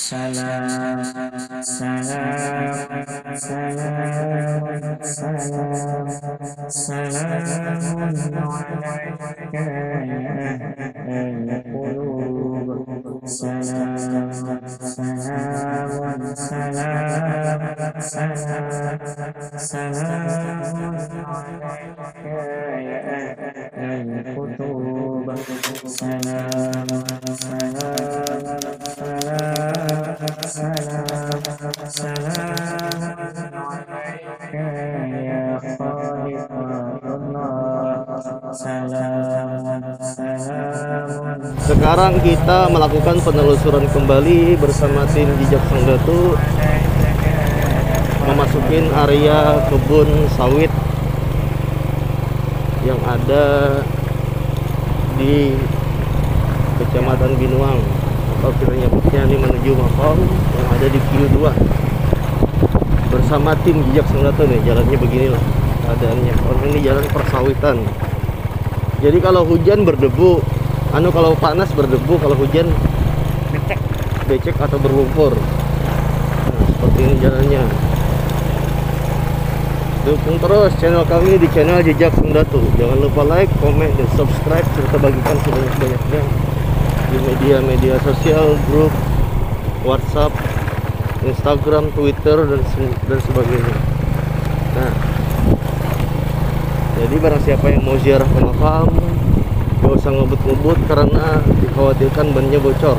salam, salam, salam, salam, salamun alaika ya ahlal qulub, salam, salamun, salam, salam, salamun alaika ya ahlal qulub, salam, salam, salam alaika ya khalifatullah, salam, salam. Sekarang kita melakukan penelusuran kembali bersama tim Jejak Sang Datu, memasukin area kebun sawit yang ada di Kecamatan Binuang, atau kita nyebutnya ini menuju Makau yang ada di Q2. Bersama tim Jejak Sang Datu nih, jalannya beginilah keadaannya. Orang ini jalan persawitan. Jadi kalau hujan berdebu, kalau panas berdebu, kalau hujan becek atau berlumpur. Nah, seperti ini jalannya. Dukung terus channel kami di channel Jejak Sang Datu. Jangan lupa like, komen, dan subscribe, serta bagikan sebanyak-banyaknya di media-media sosial, grup WhatsApp, Instagram, Twitter, dan sebagainya. Nah, jadi barang siapa yang mau ziarah ke makam, gak usah ngebut-ngebut karena dikhawatirkan bannya bocor.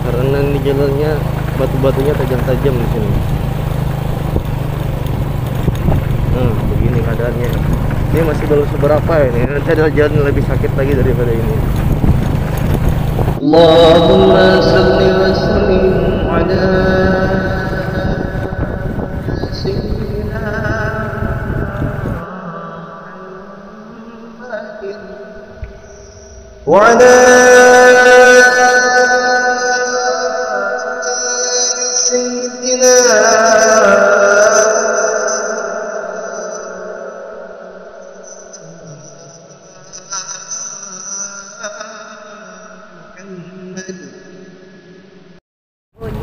Karena ini jalannya batu-batunya tajam-tajam di sini. Nah, begini keadaannya. Ini masih belum seberapa ini. Nanti ada jalan yang lebih sakit lagi daripada ini. Allahumma salli wa sallim ala sayyidina Muhammadin wa ala sayyidina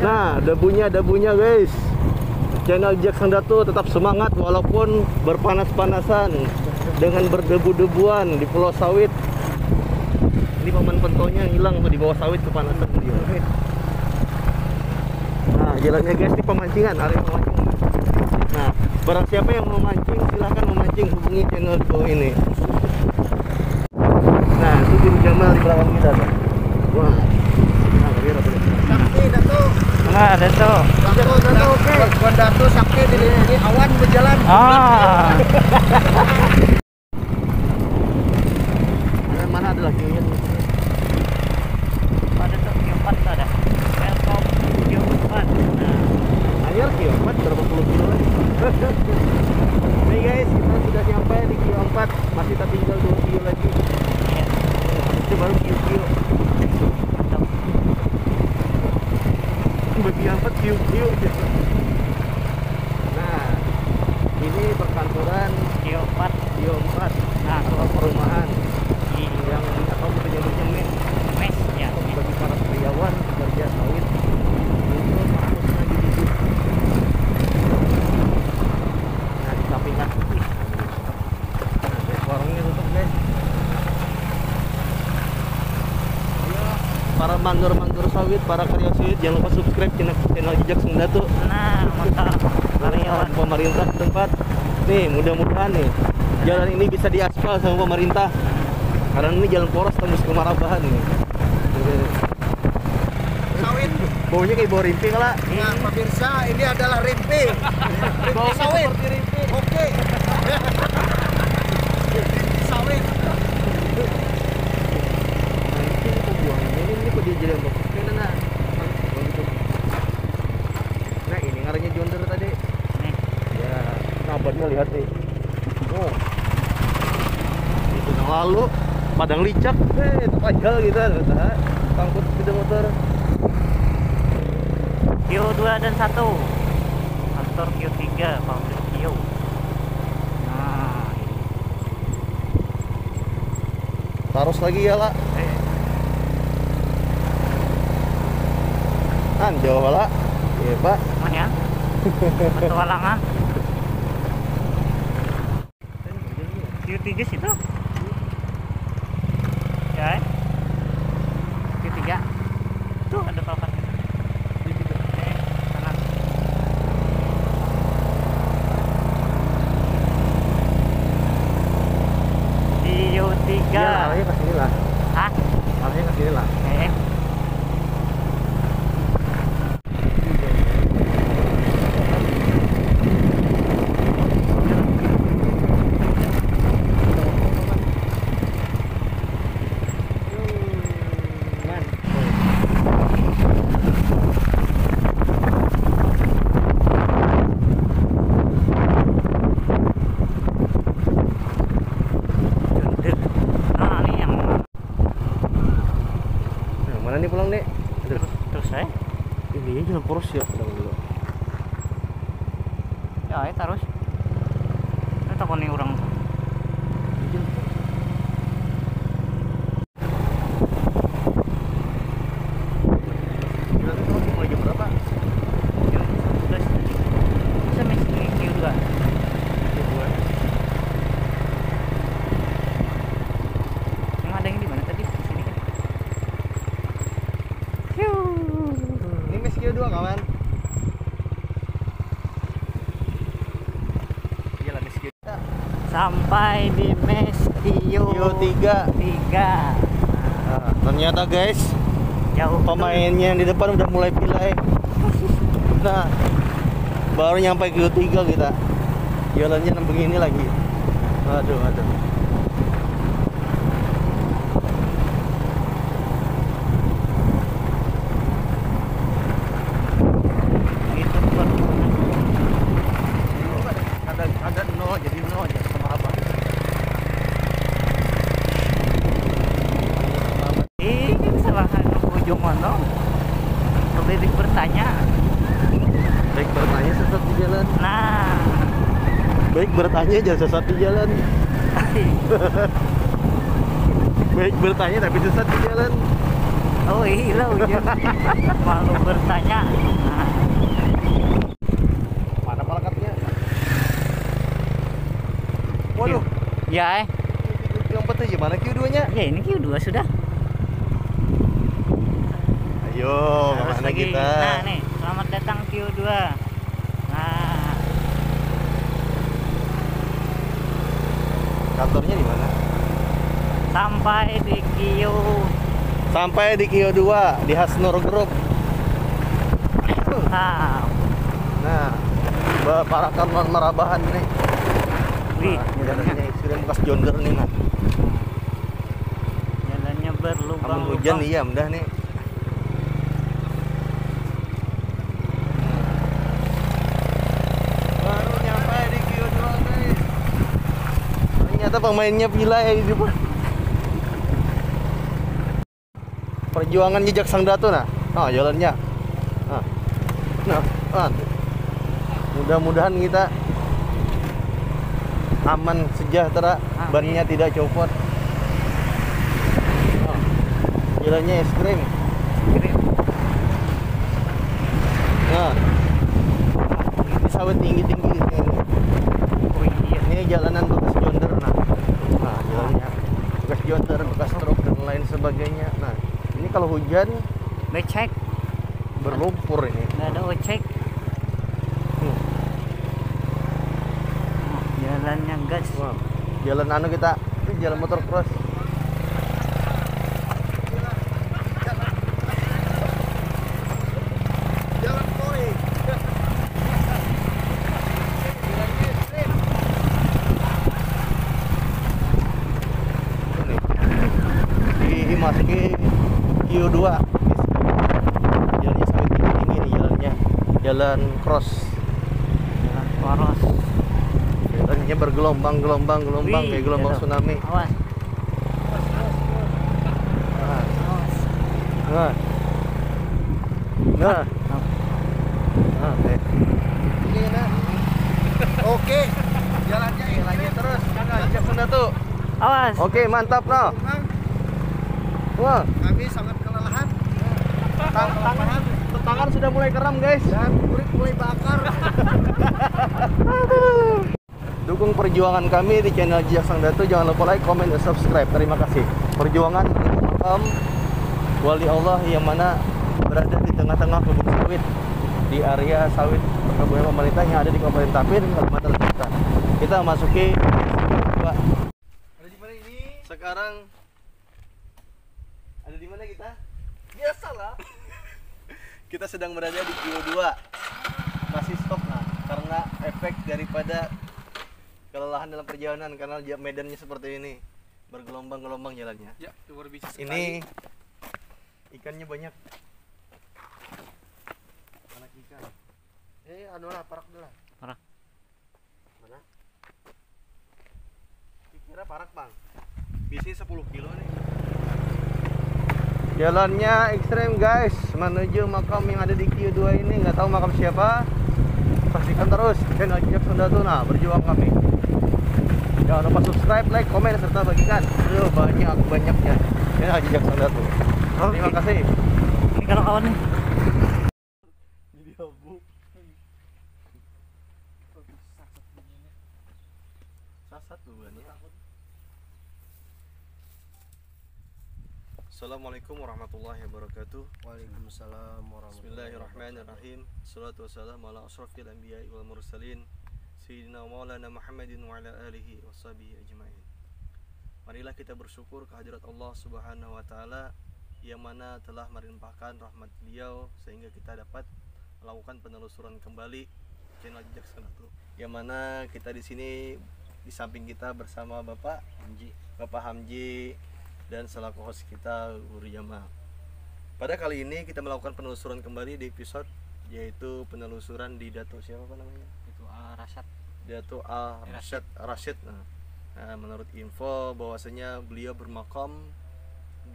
Nah, debunya guys. Channel Jejak Sang Datu tetap semangat walaupun berpanas-panasan dengan berdebu-debuan di Pulau Sawit. Ini paman pentonya hilang di bawah sawit kepanasan dia. Nah, jalannya guys, di pemancingan, area pemancingan. Nah, barang siapa yang mau mancing silahkan memancing, hubungi channel ini. Nah, itu tim Jamal di belakang kita tuh. Wah. Nah, kira boleh. Sakti Datu. Nah, Datu. Datu, oke. Buat Datu Sakti di awan berjalan. Ah. Mana ada lagi yang Ada tuh Q4 ada. Welcome Q4. Nah, air Q4 berapa puluh kilo lagi. Nih guys, kita sudah sampai di Q4, masih tinggal 2 kilo lagi. Itu baru Q. Bagi apa Q. Nah, ini perkantoran Q4. Nah, atau perumahan Yang yang atau kita nyebutnya mes ya. bagi para karyawan pekerja sawit untuk fokus lagi hidup. Nah, di samping kan warungnya tutup guys. Ayo, para mandor sawit, para karya sawit, jangan lupa subscribe channel Jejak Sang Datu. Nah, mantap. Karyawan. Pemerintah tempat nih, mudah-mudahan nih jalan ini bisa diaspal sama pemerintah karena ini jalan poros tembus ke Marabahan nih. Sawit. Baunya kayak bau rimpi kala. Nah, pemirsa, ini adalah rimpi. Rimpi sawit. Seperti rimpi. Oke. Rimpi sawit. Nah, ini kok buangnya ini kok dia jadi ambak. Nah. Nah, ini ngarannya Jonder tadi. Nih. Ya, kabarnya lihat nih. Oh. Itu yang lalu padang licak, terpajal gitu, tangkut sepeda motor. Q2 dan 1. Faktor Q3 founder Q. Nah, Taros lagi ya lah. jauh lah. Iya pak. Mana? Petualangan. Q3 situ. Ya. Q3. Tuh ada papan. Kanan. Q3. Ya, arahnya ke sini lah. Hah? Arahnya ke sini lah. Nah, ini yang Nah, mana nih pulang nih? terus saya. Ini jalan poros ya, dulu. Ya, terus. Ini takon nih orang. Kita tuh kalau mulai jam berapa? Jam 11 tadi. Bisa mesti Q2. Yang ada yang di mana tadi? Di sini kan. Ini mes Q2 kawan. Iya lah mes Q2. Sampai di mes Q3. 3. Nah, ternyata guys, Jauh pemainnya yang di depan udah mulai pilih. Nah, baru nyampe Q3 kita. Jalannya begini lagi. Aduh. itu perkebunan. Ada nol jadi nol aja sama abang. Ini kesalahan ujung mana? Lebih bertanya. Baik bertanya sesat di jalan. Nah, Baik bertanya jangan sesat di jalan. Baik bertanya tapi sesat di jalan. oh iya ujung. Malu bertanya. Nah, Mana palakatnya? Waduh, ya, yang petai gimana Q2-nya? ya ini Q2 sudah. Ayo, Harus kemana lagi. kita? Nah nih, selamat datang Q2. Nah, Kantornya di mana? sampai di Q. Sampai di Q2 di Hasnur Group. Nah, Nah, para kawan marabahan nih. wih, Ini jalannya ekstrim bekas jonder nih nah. jalannya Amun berlubang-lubang. hujan iya dah nih. Baru nyampe di Q2 guys. Ternyata pemainnya pila ya di depan. Perjuangan jejak sang datu nah. Oh, jalannya. Nah, mudah-mudahan kita aman sejahtera, bannya tidak copot. Oh, jalannya es krim. Nah, ini sawit tinggi-tinggi di sini. Oh iya. Ini jalanan bekas jonder nah. Nah, jalannya bekas jonder, bekas truk dan lain sebagainya. Nah, ini kalau hujan Becek, berlumpur ini. nggak ada ojek. Jalannya gas. Wah, jalan anu kita, itu jalan motor cross. Jalan koi. Dimasuki Q2. Jalannya sampai tinggi-tinggi nih jalannya. Jalan cross. Jalan poros. Jalannya bergelombang Wih, kayak gelombang jatuh. tsunami. Awas. Nah, Awas. nah. Nah, nah, Ini nah. Oke. Jalannya terus. Jejak Sunda tuh. Awas. Oke, mantap no. Bang, Wah, kami sangat kelelahan. tangan Tangan sudah mulai kram guys. Dan kulit mulai bakar. Dukung perjuangan kami di channel Jejak Sang Datu. Jangan lupa like, comment, dan subscribe. Terima kasih. Perjuangan makam wali Allah yang mana berada di tengah-tengah kebun sawit, di area sawit perkebunan pemerintah yang ada di Kabupaten Tapin, Kalimantan Selatan. Kita masuki Q2. Ada di mana ini? Sekarang ada di mana kita? Biasalah. Kita sedang berada di Q2. Masih stop nah, karena efek daripada kelelahan dalam perjalanan karena medannya seperti ini, bergelombang-gelombang jalannya. Ya, luar biasa sekali. Ini ikannya banyak. Anak ikan. Anu lah, parak dulu lah. Parak. Mana? Kira parak bang. Biasanya 10 kilo nih. Jalannya ekstrem guys, menuju makam yang ada di Q2 ini. Nggak tahu makam siapa. Saksikan terus channel Jejak Sang Datu. Nah, berjuang kami. Jangan lupa subscribe, like, komen, serta bagikan. Aduh, banyaknya channel Jejak Sang Datu. Terima kasih. Ini kalau kawan nih. Video bu. Sasat bukan ya? Assalamualaikum warahmatullahi wabarakatuh. Waalaikumsalam warahmatullahi Bismillahirrahmanirrahim. Salatu wassalamu ala asrafil anbiya'i wal mursalin Sayyidina Maulana Muhammadin wa ala alihi wa sahbihi ajma'in. Marilah kita bersyukur kehadirat Allah Subhanahu wa taala yang mana telah melimpahkan rahmat beliau sehingga kita dapat melakukan penelusuran kembali channel Jejak Sang Datu. Yang mana kita di sini di samping kita bersama Bapak Hamji dan selaku host kita Guru Jamal. Pada kali ini kita melakukan penelusuran kembali di episode yaitu penelusuran di Dato siapa Pak namanya? Itu Rashad. Dato Rashid. Nah, menurut info bahwasanya beliau bermakam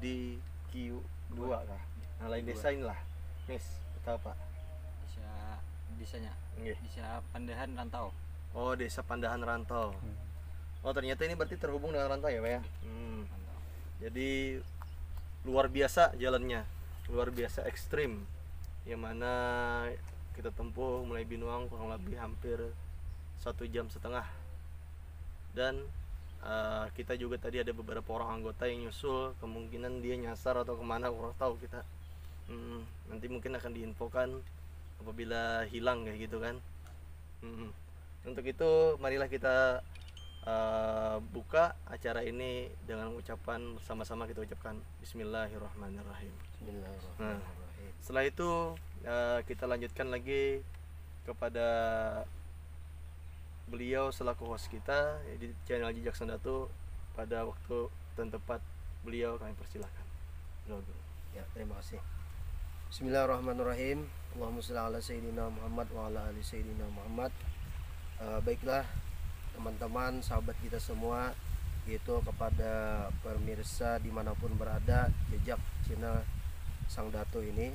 di Q2 lah. Nah, lain desa inilah. Miss, tahu Pak? Desanya. Nggih. Desa Pandahan Rantau. Oh, Desa Pandahan Rantau. Oh, ternyata ini berarti terhubung dengan rantau ya, Pak ya? Rantau. Jadi luar biasa jalannya, luar biasa ekstrim, yang mana kita tempuh mulai Binuang kurang lebih hampir 1,5 jam. Dan kita juga tadi ada beberapa orang anggota yang nyusul, kemungkinan dia nyasar atau kemana kurang tahu kita. Nanti mungkin akan diinfokan apabila hilang kayak gitu kan. Untuk itu marilah kita buka acara ini dengan ucapan bersama-sama. Kita ucapkan Bismillahirrahmanirrahim. Nah, setelah itu kita lanjutkan lagi kepada beliau selaku host kita di channel Jejak Sang Datu. Pada waktu dan tempat beliau kami persilahkan. Ya, terima kasih. Bismillahirrahmanirrahim. Allahumma shalli ala sayyidina Muhammad wa ala ali sayyidina Muhammad. Baiklah teman-teman, sahabat kita semua, yaitu kepada pemirsa dimanapun berada jejak channel Sang Datu ini,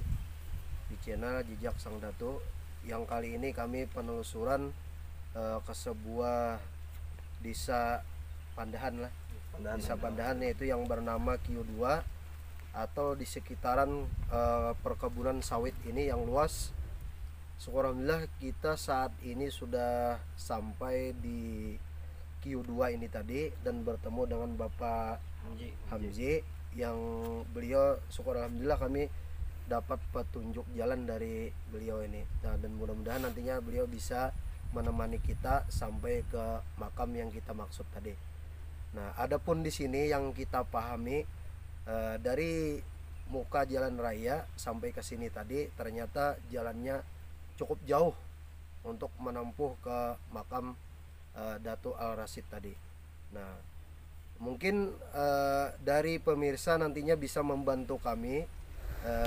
di channel Jejak Sang Datu yang kali ini kami penelusuran ke sebuah desa Pandahan lah, desa Pandahan yaitu yang bernama Q2 atau di sekitaran perkebunan sawit ini yang luas. Alhamdulillah kita saat ini sudah sampai di Q2 ini tadi dan bertemu dengan Bapak Hamji yang beliau alhamdulillah kami dapat petunjuk jalan dari beliau ini. Nah, dan mudah-mudahan nantinya beliau bisa menemani kita sampai ke makam yang kita maksud tadi. Nah, adapun di sini yang kita pahami dari muka jalan raya sampai ke sini tadi ternyata jalannya cukup jauh untuk menempuh ke makam Dato Al Rashid tadi. Nah, mungkin dari pemirsa nantinya bisa membantu kami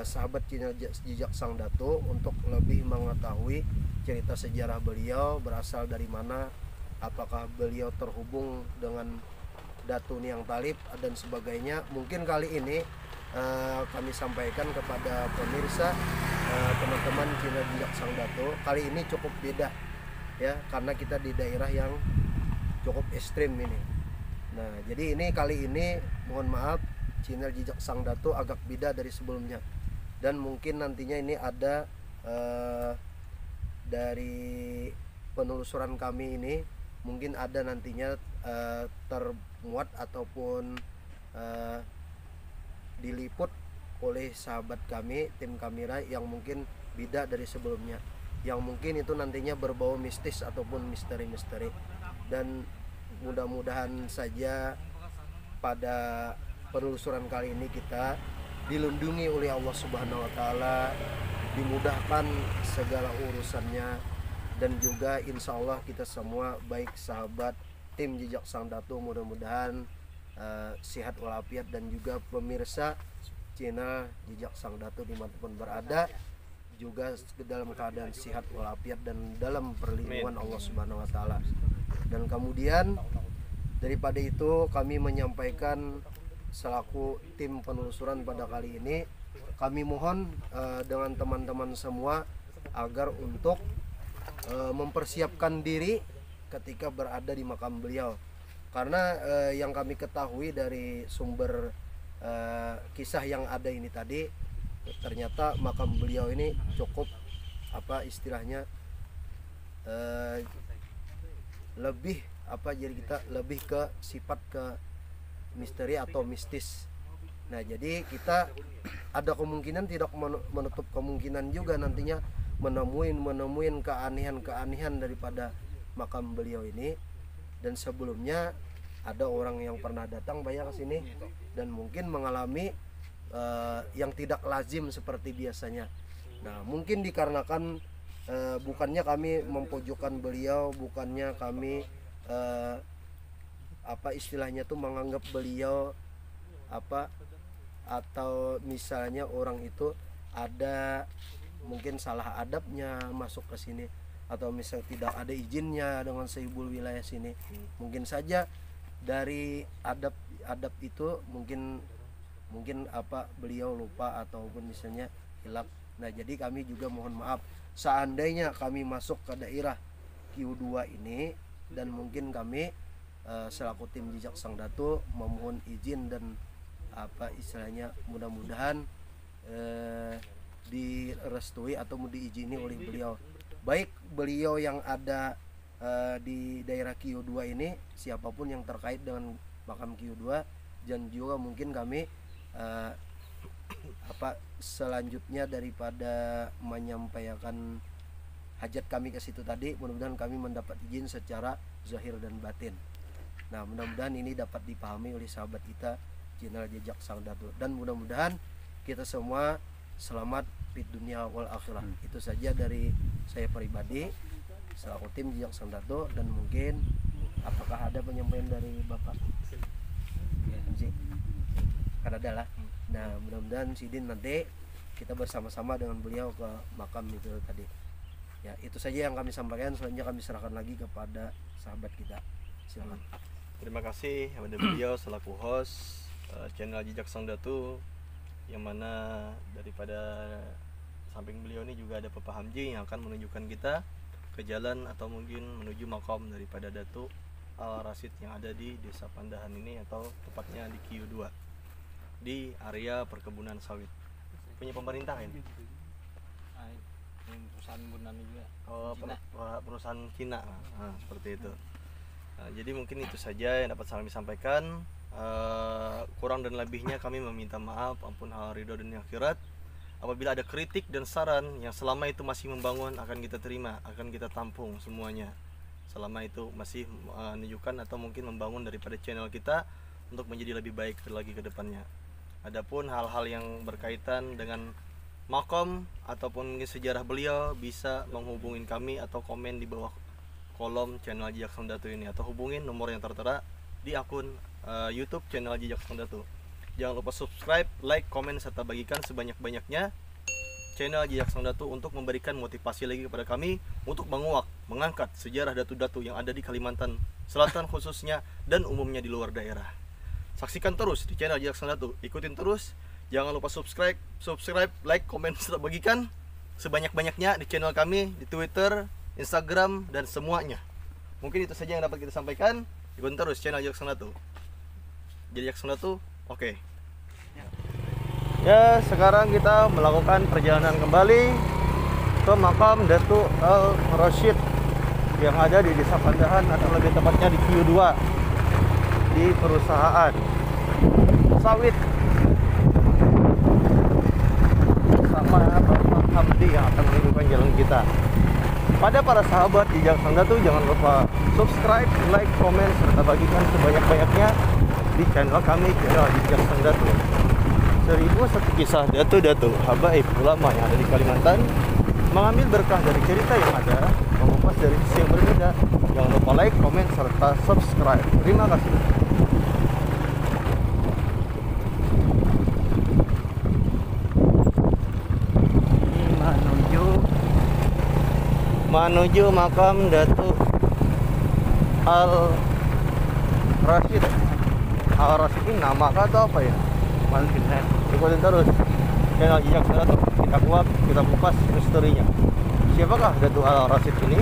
sahabat channel Jejak Sang Datu untuk lebih mengetahui cerita sejarah beliau, berasal dari mana, apakah beliau terhubung dengan Datu Niang Talib dan sebagainya. Mungkin kali ini kami sampaikan kepada pemirsa teman-teman channel Jejak Sang Datu, kali ini cukup beda ya, karena kita di daerah yang cukup ekstrim ini. Nah, jadi ini kali ini mohon maaf channel Jejak Sang Datu agak beda dari sebelumnya. dan mungkin nantinya ini ada dari penelusuran kami ini mungkin ada nantinya termuat ataupun diliput oleh sahabat kami, tim kamera yang mungkin beda dari sebelumnya, yang mungkin itu nantinya berbau mistis ataupun misteri-misteri. Dan mudah-mudahan saja pada penelusuran kali ini kita dilindungi oleh Allah Subhanahu wa taala, dimudahkan segala urusannya, dan juga insya Allah kita semua baik sahabat tim Jejak Sang Datu mudah-mudahan sehat walafiat, dan juga pemirsa channel Jejak Sang Datu dimanapun berada juga dalam keadaan sehat walafiat dan dalam perlindungan Allah Subhanahu wa taala. Dan kemudian daripada itu kami menyampaikan selaku tim penelusuran pada kali ini, kami mohon dengan teman-teman semua agar untuk mempersiapkan diri ketika berada di makam beliau, karena yang kami ketahui dari sumber kisah yang ada ini tadi, ternyata makam beliau ini cukup apa istilahnya lebih apa, jadi kita lebih ke sifat ke misteri atau mistis. Nah jadi kita ada kemungkinan, tidak menutup kemungkinan juga nantinya menemuin keanehan daripada makam beliau ini. Dan sebelumnya ada orang yang pernah datang banyak ke sini dan mungkin mengalami yang tidak lazim seperti biasanya. Nah mungkin dikarenakan bukannya kami mempojokkan beliau, bukannya kami apa istilahnya tuh menganggap beliau apa, atau misalnya orang itu ada mungkin salah adabnya masuk ke sini, atau misal tidak ada izinnya dengan sehibul wilayah sini. Mungkin saja dari adab itu mungkin apa beliau lupa ataupun misalnya hilap. Nah jadi kami juga mohon maaf seandainya kami masuk ke daerah Q2 ini, dan mungkin kami selaku tim Jejak Sang Datu memohon izin dan apa istilahnya mudah-mudahan direstui atau diizini oleh beliau, baik beliau yang ada di daerah Q2 ini, siapapun yang terkait dengan makam Q2, dan juga mungkin kami apa selanjutnya daripada menyampaikan hajat kami ke situ tadi, mudah-mudahan kami mendapat izin secara zahir dan batin. Nah mudah-mudahan ini dapat dipahami oleh sahabat kita channel Jejak Sang Datu, dan mudah-mudahan kita semua selamat di dunia wal akhirah. Itu saja dari saya pribadi selaku tim Jejak Sang Datu, dan mungkin apakah ada penyampaian dari Bapak MC? Kan ada lah. Nah mudah-mudahan Sidin nanti kita bersama-sama dengan beliau ke makam itu tadi. Ya itu saja yang kami sampaikan. Selanjutnya kami serahkan lagi kepada sahabat kita. Silakan. Terima kasih kepada beliau selaku host channel Jejak Sang Datu, yang mana daripada samping beliau ini juga ada Bapak Hamji yang akan menunjukkan kita ke jalan atau mungkin menuju makam daripada Datuk Al Rasid yang ada di Desa Pandahan ini, atau tepatnya di Q2 di area perkebunan sawit punya pemerintah kan? Perusahaan Bunani juga. Oh, perusahaan Cina. Nah, seperti itu. Nah, jadi mungkin itu saja yang dapat kami sampaikan. Kurang dan lebihnya kami meminta maaf, ampun hal ridho dan akhirat. Apabila ada kritik dan saran yang selama itu masih membangun, akan kita terima, akan kita tampung semuanya. Selama itu masih menunjukkan atau mungkin membangun daripada channel kita untuk menjadi lebih baik lagi ke depannya. Adapun hal-hal yang berkaitan dengan makom ataupun mungkin sejarah beliau, bisa menghubungin kami atau komen di bawah kolom channel Jejak Sang Datu ini, atau hubungin nomor yang tertera di akun YouTube channel Jejak Sang Datu. Jangan lupa subscribe, like, komen, serta bagikan sebanyak-banyaknya channel Jejak Sang Datu untuk memberikan motivasi lagi kepada kami untuk menguak, mengangkat sejarah datu-datu yang ada di Kalimantan Selatan khususnya dan umumnya di luar daerah. Saksikan terus di channel Jejak Sang Datu, ikutin terus. Jangan lupa subscribe, like, komen, serta bagikan sebanyak-banyaknya di channel kami, di Twitter, Instagram, dan semuanya. Mungkin itu saja yang dapat kita sampaikan. Ikutin terus channel Jejak Sang Datu. Jejak Sang Datu, oke. Ya, sekarang kita melakukan perjalanan kembali ke makam Datuk Al Rashid yang ada di Desa Pandahan, atau lebih tepatnya di Q2 di perusahaan sawit sama Bapak Hamdi yang akan menunjukkan jalan kita. Pada para sahabat di Jejak Sang Datu, jangan lupa subscribe, like, komen, serta bagikan sebanyak-banyaknya di channel kami, channel Jejak Sang Datu. 1001 kisah datu-datu habaib ulama yang ada di Kalimantan, mengambil berkah dari cerita yang ada, mengupas dari sisi yang berbeda. Jangan lupa like, komen, serta subscribe. Terima kasih. Ini menuju makam Datuk Al Rashid. Al Rashid ini nama kah atau apa ya? Mungkin ikutin terus channel Jejak Sang Datu. Kita kuap, kita kupas misterinya. Siapakah Datuk Al Rashid ini?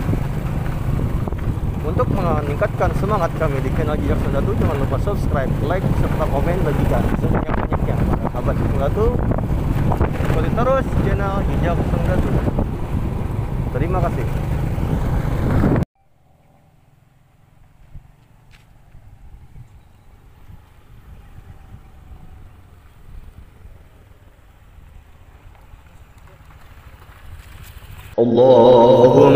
Untuk meningkatkan semangat kami di channel Jejak Sang Datu, jangan lupa subscribe, like, serta komen, bagikan sebanyak-banyaknya pada sahabat Sang Datu. Ikuti terus channel Jejak Sang Datu. Terima kasih. اللهم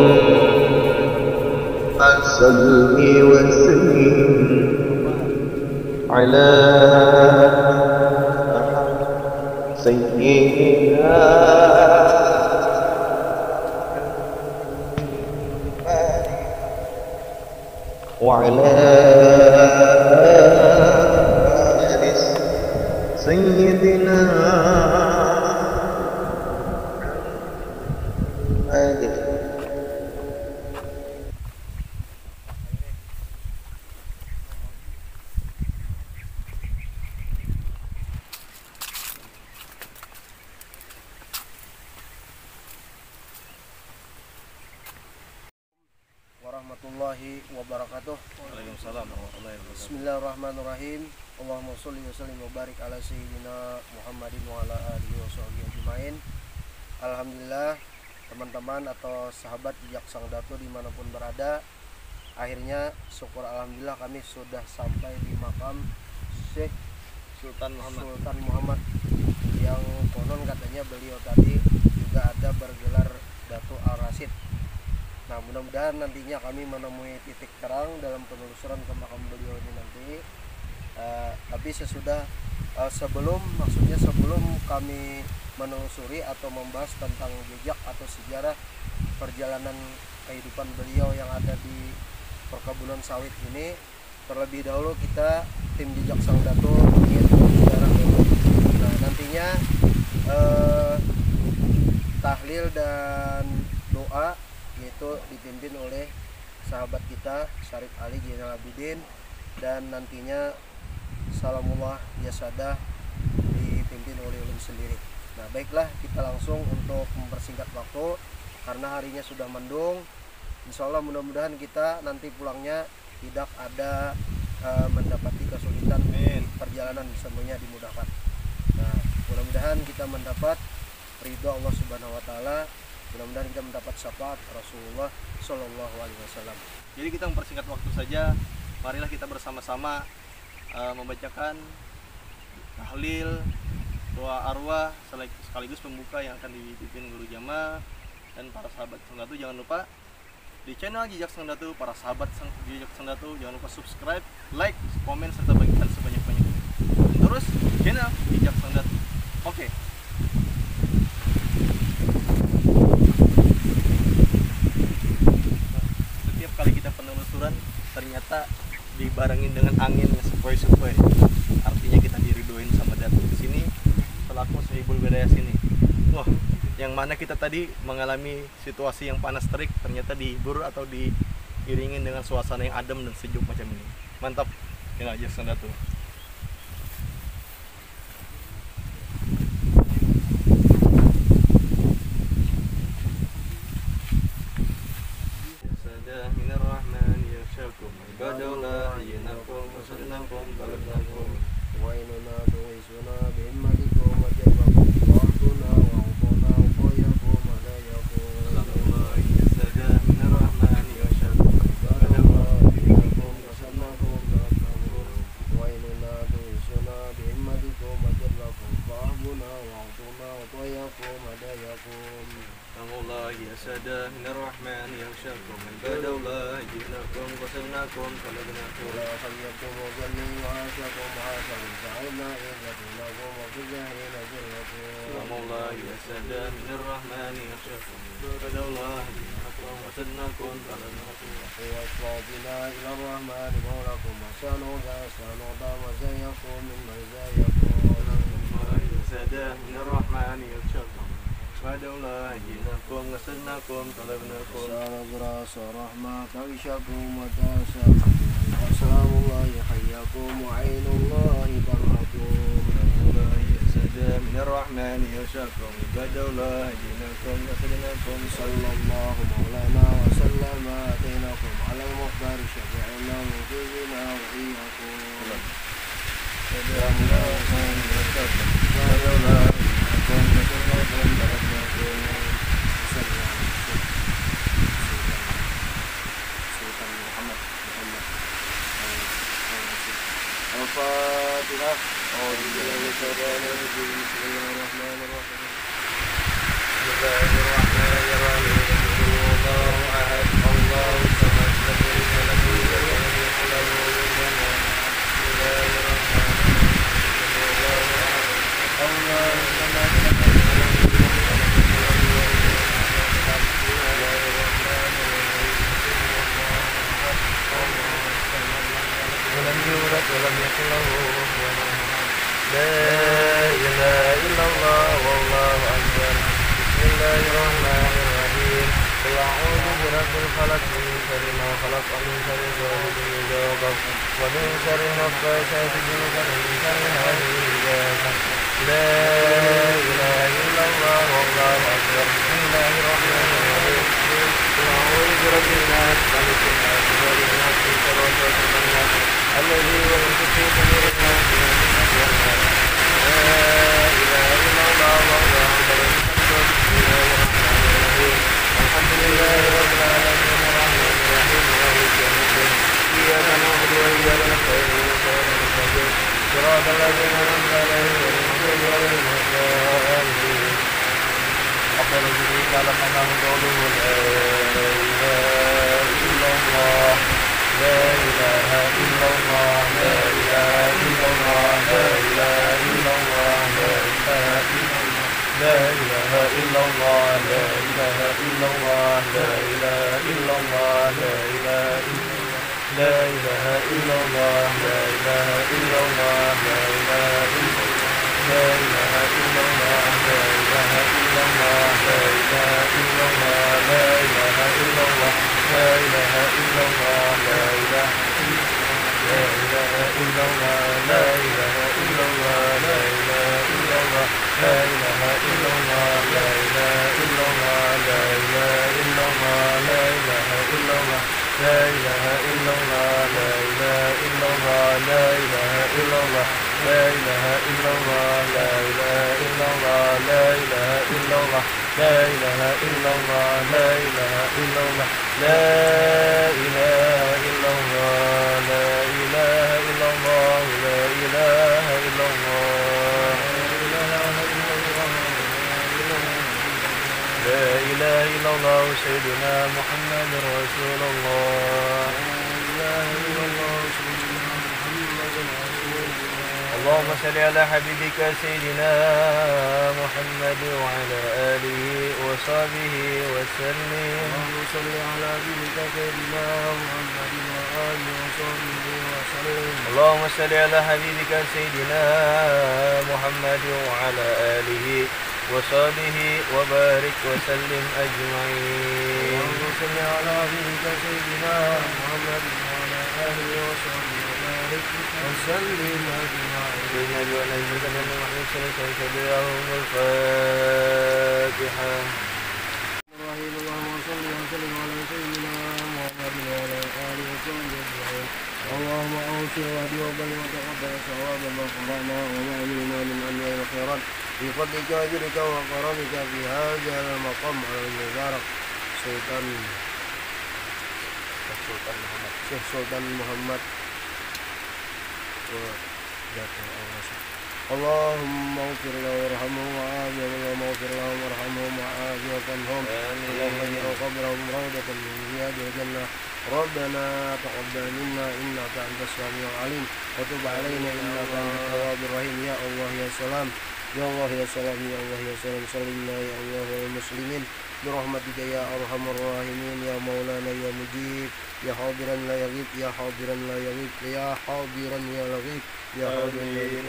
صل وسلم على سيدنا وعلى آل سيدنا warahmatullahi wabarakatuh. Waalaikumsalam warahmatullahi wabarakatuh. Bismillahirrahmanirrahim. Allahumma sholli wa sallim wa barik ala sayyidina Muhammadin wa ala alihi wa sahbihi ajmain. Alhamdulillah, teman-teman atau sahabat Jejak Sang Datu dimanapun berada, akhirnya syukur alhamdulillah kami sudah sampai di makam Syekh Sultan Muhammad yang konon katanya beliau tadi juga ada bergelar Datuk Al Rashid. Nah, mudah-mudahan nantinya kami menemui titik terang dalam penelusuran ke makam beliau ini nanti. Tapi sebelum kami menelusuri atau membahas tentang jejak atau sejarah perjalanan kehidupan beliau yang ada di perkebunan sawit ini, terlebih dahulu kita tim Jejak Sang Datu ingin sejarah dulu. Nah, nantinya tahlil dan doa yaitu dipimpin oleh sahabat kita Syarif Ali Zainal Abidin, dan nantinya Salamullah Yasadah dipimpin oleh ulun sendiri. Nah, baiklah, kita langsung untuk mempersingkat waktu karena harinya sudah mendung. Insya Allah mudah-mudahan kita nanti pulangnya tidak ada mendapati kesulitan di perjalanan, semuanya dimudahkan. Nah, mudah-mudahan kita mendapat ridho Allah Subhanahu wa taala. Mudah-mudahan kita mendapat syafaat Rasulullah Shallallahu Alaihi Wasallam. Jadi kita mempersingkat waktu saja, marilah kita bersama-sama membacakan tahlil, doa arwah sekaligus pembuka yang akan dipimpin Guru Jama dan para sahabat Sang Datu. Jangan lupa di channel Jejak Sang Datu, para sahabat Jejak Sang Datu, jangan lupa subscribe, like, komen, serta bagikan sebanyak-banyaknya. Terus channel Jejak Sang Datu. Oke. Setiap kali kita penelusuran ternyata dibarengin dengan angin yang sepoi-sepoi. Artinya kita diridoin sama Datu di sini selaku Sohibul Wilayah sini. Wah, yang mana kita tadi mengalami situasi yang panas terik, ternyata dihibur atau diiringin dengan suasana yang adem dan sejuk macam ini. Mantap, ya Jejak Sang Datu. Wa inna tu'isuna bihimmatikum wa jadwakum يسدا من الرحمن يغشاكم عباد الله جئناكم قصدناكم طلبناكم ولا خيركم وظنوا وعاشكم وعاشكم فعلنا إذتناكم وفي الجاهلين جركم سلام الله يسدا من الرحمن يغشاكم عباد الله جئناكم قصدناكم طلبناكم واشفع بنا إلى الرحمن مولاكم وسانوا ذا سانوا ذا وزيكم من مزايكم يسدا من الرحمن يغشاكم عباد الله جئناكم قصدناكم طلبناكم سارة رحمة تعيشكم وتاسكم وسلام الله حياكم وعين الله برهكم يسدا من الرحمن يغشاكم عباد الله جئناكم قصدناكم صلى الله مولانا وسلم أتيناكم على المختار شفيعنا وجزنا وإياكم يسدا من الرحمن يغشاكم عباد الله جئناكم قصدناكم طلبناكم Sultan Muhammad Al-Fatihah. Bismillahirrahmanirrahim. Bismillahirrahmanirrahim. Allahu ahad, Allahu samad, lam yalid wa lam yulad wa lam yakul lahu kufuwan ahad. Bismillahirrahmanirrahim. Allahu samad, lam yalid wa lam yulad wa lam yakul lahu kufuwan ahad. ولم يولد ولم يكن له كفوا احد. لا اله الا الله والله اكبر. بسم الله الرحمن الرحيم. قل اعوذ برب الفلق من شر ما خلق ومن شر غاسق اذا وقب ومن شر النفاثات في العقد ومن شر حاسد اذا حسد. لا اله الا الله والله اكبر. بسم الله الرحمن الرحيم. قل اعوذ برب الناس ملك الناس اله الناس من شر وسواس الخناس الذي يوسوس في صدور الناس من الجنة والناس. لا إله إلا الله والله أكبر. بسم الله الرحمن الرحيم. الحمد لله رب العالمين الرحمن الرحيم مالك يوم الدين. إياك نعبد وإياك نستعين صراط المستقيم صراط الذين أنعمت عليهم غير المغضوب عليهم ولا الضالين. أفضل الذكر تعلم أنه قوله لا إله إلا الله. لا إله إلا الله. لا إله إلا الله. لا إله إلا الله. لا إله إلا الله. لا إله إلا الله. لا إله إلا الله. لا إله لا إله إلا الله. لا إله إلا الله. لا إله لا إله إلا الله. لا إله إلا الله. لا إله إلا الله. لا إله إلا الله. لا إله إلا الله. لا إله لا إله إلا الله. لا إله إلا الله. لا إله إلا الله. لا إله إلا الله. لا إله إلا الله. لا إله إلا الله. لا إله إلا الله. لا إله إلا الله. لا إله إلا الله. لا إله إلا الله. لا إله إلا الله. لا إله إلا الله. لا إله إلا الله. لا إله إلا الله. لا إله إلا الله. لا إله إلا الله. لا إله إلا الله. لا إله إلا الله. لا إله إلا الله سيدنا محمد رسول الله. لا إله إلا الله سيدنا محمد رسول الله. اللهم صل على حبيبك سيدنا محمد وعلى آله وصحبه وسلم. اللهم صل على حبيبك سيدنا محمد وآله وصحبه وسلم. اللهم صل على حبيبك سيدنا محمد وعلى آله وصحبه وبارك وسلم أجمعين. اللهم صل على حبيبك سيدنا محمد وعلى آله وصحبه وبارك وسلم أجمعين. سيدنا جوانا جزاك الله محمد صلى الله عليه وسلم. الفاتحة. الرحيم. اللهم صل وسلم على سيدنا محمد وعلى آله وصحبه أجمعين. اللهم أوصي واهدي وبلغ وتقبل ثواب ما قرأنا وما علمنا من أنواع الخيرات بفضلك وأجرك وكرمك في هذا المقام المبارك. Sultan Muhammad Syekh Sultan Muhammad wa Jatuh Allah. اللهم اغفر له وارحمه وعافه اللهم اغفر لهم وارحمهم وعافه وارحمهم اللهم اجعل قبرهم روضة من رياض الجنة ربنا تقبل منا إنك أنت السميع العليم وتب علينا إنك أنت التواب الرحيم يا الله يا سلام يا الله يا سلام يا الله يا سلام صلى الله يا الله والمسلمين برحمتك يا أرحم الراحمين يا مولانا يا مجيب يا حاضرا لا يغيب يا حاضرا لا يغيب يا حاضرا يا لغيب يا حاضرا لا يغيب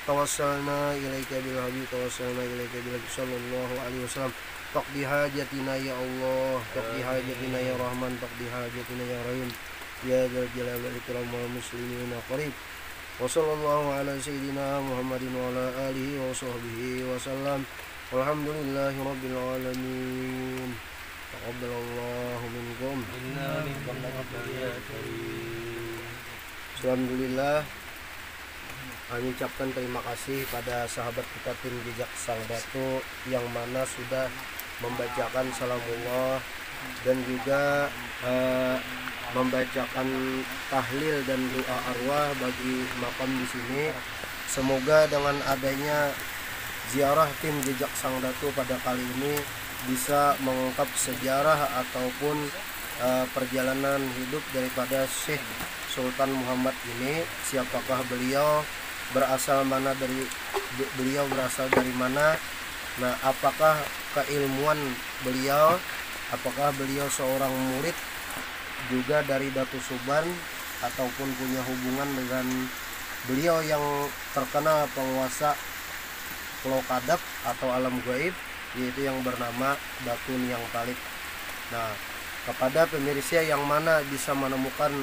توصلنا إليك بالحبيب توصلنا إليك بالحبيب صلى الله عليه وسلم تقضي حاجتنا يا الله تقضي حاجتنا يا رحمن تقضي حاجتنا يا رحيم يا ذا الجلال والإكرام والمسلمين قريب وصلى الله على سيدنا محمد وعلى آله وصحبه وسلم والحمد لله رب العالمين تقبل الله منكم Alhamdulillah, kami ucapkan terima kasih pada sahabat kita tim Jejak Sang Datu yang mana sudah membacakan salamullah dan juga membacakan tahlil dan doa arwah bagi makam di sini. Semoga dengan adanya ziarah tim Jejak Sang Datu pada kali ini bisa mengungkap sejarah ataupun perjalanan hidup daripada Syekh Sultan Muhammad ini, siapakah beliau, berasal mana dari beliau berasal dari mana, nah apakah keilmuan beliau, apakah beliau seorang murid juga dari Datu Suban ataupun punya hubungan dengan beliau yang terkenal penguasa Pulau Kadap atau alam gaib, yaitu yang bernama Datu Niang Talib. Nah, kepada pemirsa yang mana bisa menemukan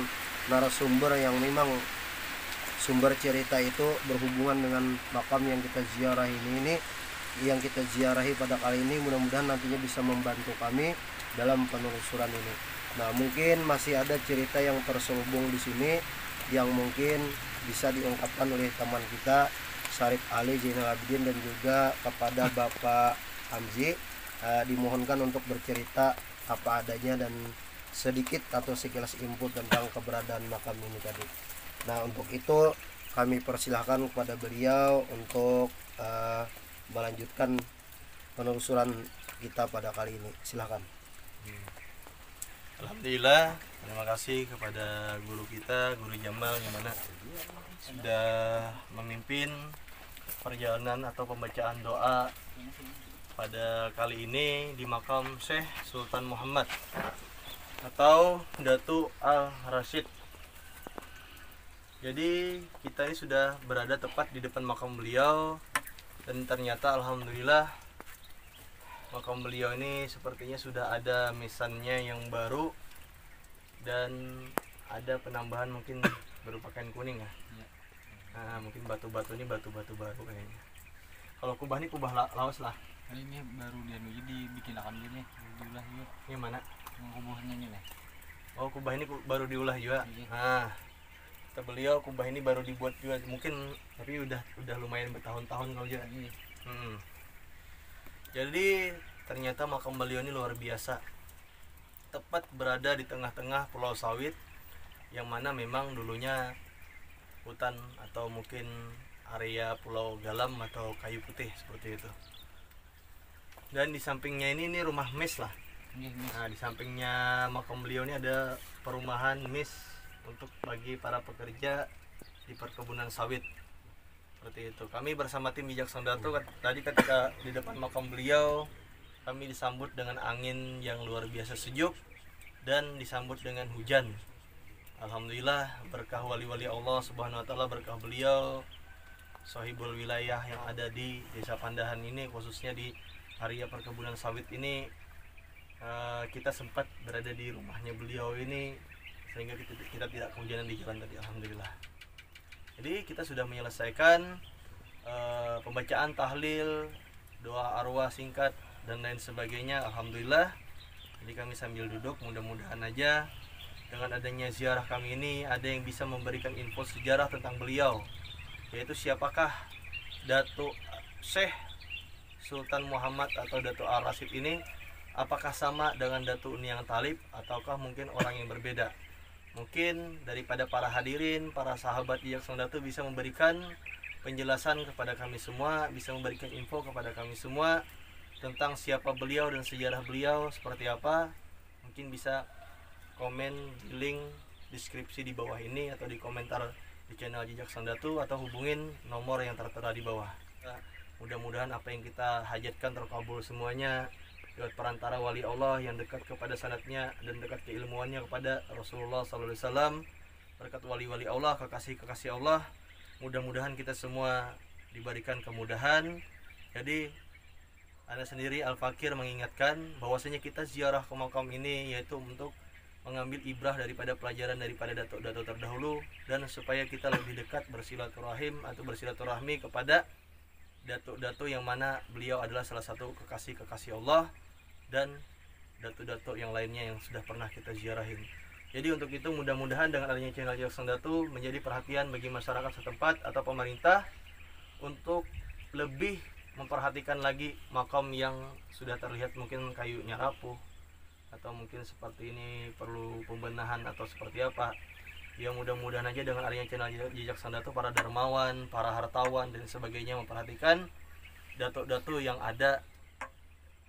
narasumber yang memang sumber cerita itu berhubungan dengan makam yang kita ziarahi ini yang kita ziarahi pada kali ini, mudah-mudahan nantinya bisa membantu kami dalam penelusuran ini. Nah, mungkin masih ada cerita yang terselubung di sini yang mungkin bisa diungkapkan oleh teman kita Syarif Ali Zainal Abidin dan juga kepada Bapak Hamzi, dimohonkan untuk bercerita apa adanya dan sedikit atau sekilas input tentang keberadaan makam ini tadi. Nah, untuk itu kami persilahkan kepada beliau untuk melanjutkan penelusuran kita pada kali ini. Silahkan. Alhamdulillah, terima kasih kepada guru kita, Guru Jamal, yang mana sudah memimpin perjalanan atau pembacaan doa pada kali ini di makam Syekh Sultan Muhammad atau Datu Al-Rasyid. Jadi kita ini sudah berada tepat di depan makam beliau, dan ternyata alhamdulillah makam beliau ini sepertinya sudah ada misannya yang baru dan ada penambahan mungkin berupa kain kuning ya. Nah, mungkin batu-batu ini batu-batu baru kayaknya. Kalau kubah ini kubah laos lah. Ini baru dia dibikin akan gini, diulah juga. Yang mana? Yang kubahnya ini nih. Oh, kubah ini baru diulah juga. Iya. Nah, kata beliau kubah ini baru dibuat juga, mungkin tapi udah lumayan bertahun-tahun kalau juga. Iya. Jadi ternyata makam beliau ini luar biasa. Tepat berada di tengah-tengah Pulau Sawit, yang mana memang dulunya hutan atau mungkin area Pulau Galam atau Kayu Putih seperti itu. Dan di sampingnya ini rumah mes lah. Nah, di sampingnya makam beliau ini ada perumahan mis untuk bagi para pekerja di perkebunan sawit. Seperti itu. Kami bersama tim Jejak Sang Datu tadi ketika di depan makam beliau, kami disambut dengan angin yang luar biasa sejuk dan disambut dengan hujan. Alhamdulillah, berkah wali-wali Allah Subhanahu wa taala, berkah beliau sahibul wilayah yang ada di Desa Pandahan ini, khususnya di area perkebunan sawit ini. Kita sempat berada di rumahnya beliau ini sehingga kita tidak kehujanan di jalan tadi, alhamdulillah. Jadi kita sudah menyelesaikan pembacaan tahlil, doa arwah singkat dan lain sebagainya, alhamdulillah. Jadi kami sambil duduk, mudah-mudahan aja dengan adanya ziarah kami ini ada yang bisa memberikan info sejarah tentang beliau, yaitu siapakah Datu Syekh Sultan Muhammad atau Datu Al-Rasyid ini. Apakah sama dengan Datu Niang Talib ataukah mungkin orang yang berbeda? Mungkin daripada para hadirin, para sahabat Jejak Sang Datu bisa memberikan penjelasan kepada kami semua, bisa memberikan info kepada kami semua tentang siapa beliau dan sejarah beliau seperti apa. Mungkin bisa komen di link deskripsi di bawah ini atau di komentar di channel Jejak Sang Datu, atau hubungin nomor yang tertera di bawah. Mudah-mudahan apa yang kita hajatkan terkabul semuanya lewat perantara wali Allah yang dekat kepada sanadnya dan dekat keilmuannya kepada Rasulullah SAW. Berkat wali-wali Allah, kekasih-kekasih Allah, mudah-mudahan kita semua diberikan kemudahan. Jadi Anda sendiri Al-Fakir mengingatkan bahwasanya kita ziarah ke makam ini yaitu untuk mengambil ibrah daripada pelajaran daripada datuk-datuk terdahulu, dan supaya kita lebih dekat bersilaturahim atau bersilaturahmi kepada datuk-datuk yang mana beliau adalah salah satu kekasih-kekasih Allah dan datuk-datuk yang lainnya yang sudah pernah kita ziarahin. Jadi untuk itu mudah-mudahan dengan adanya channel Jejak Sang Datu menjadi perhatian bagi masyarakat setempat atau pemerintah untuk lebih memperhatikan lagi makam yang sudah terlihat mungkin kayunya rapuh atau mungkin seperti ini perlu pembenahan atau seperti apa. Ya mudah-mudahan aja dengan adanya channel Jejak Sang Datu para dermawan, para hartawan dan sebagainya memperhatikan datuk-datuk yang ada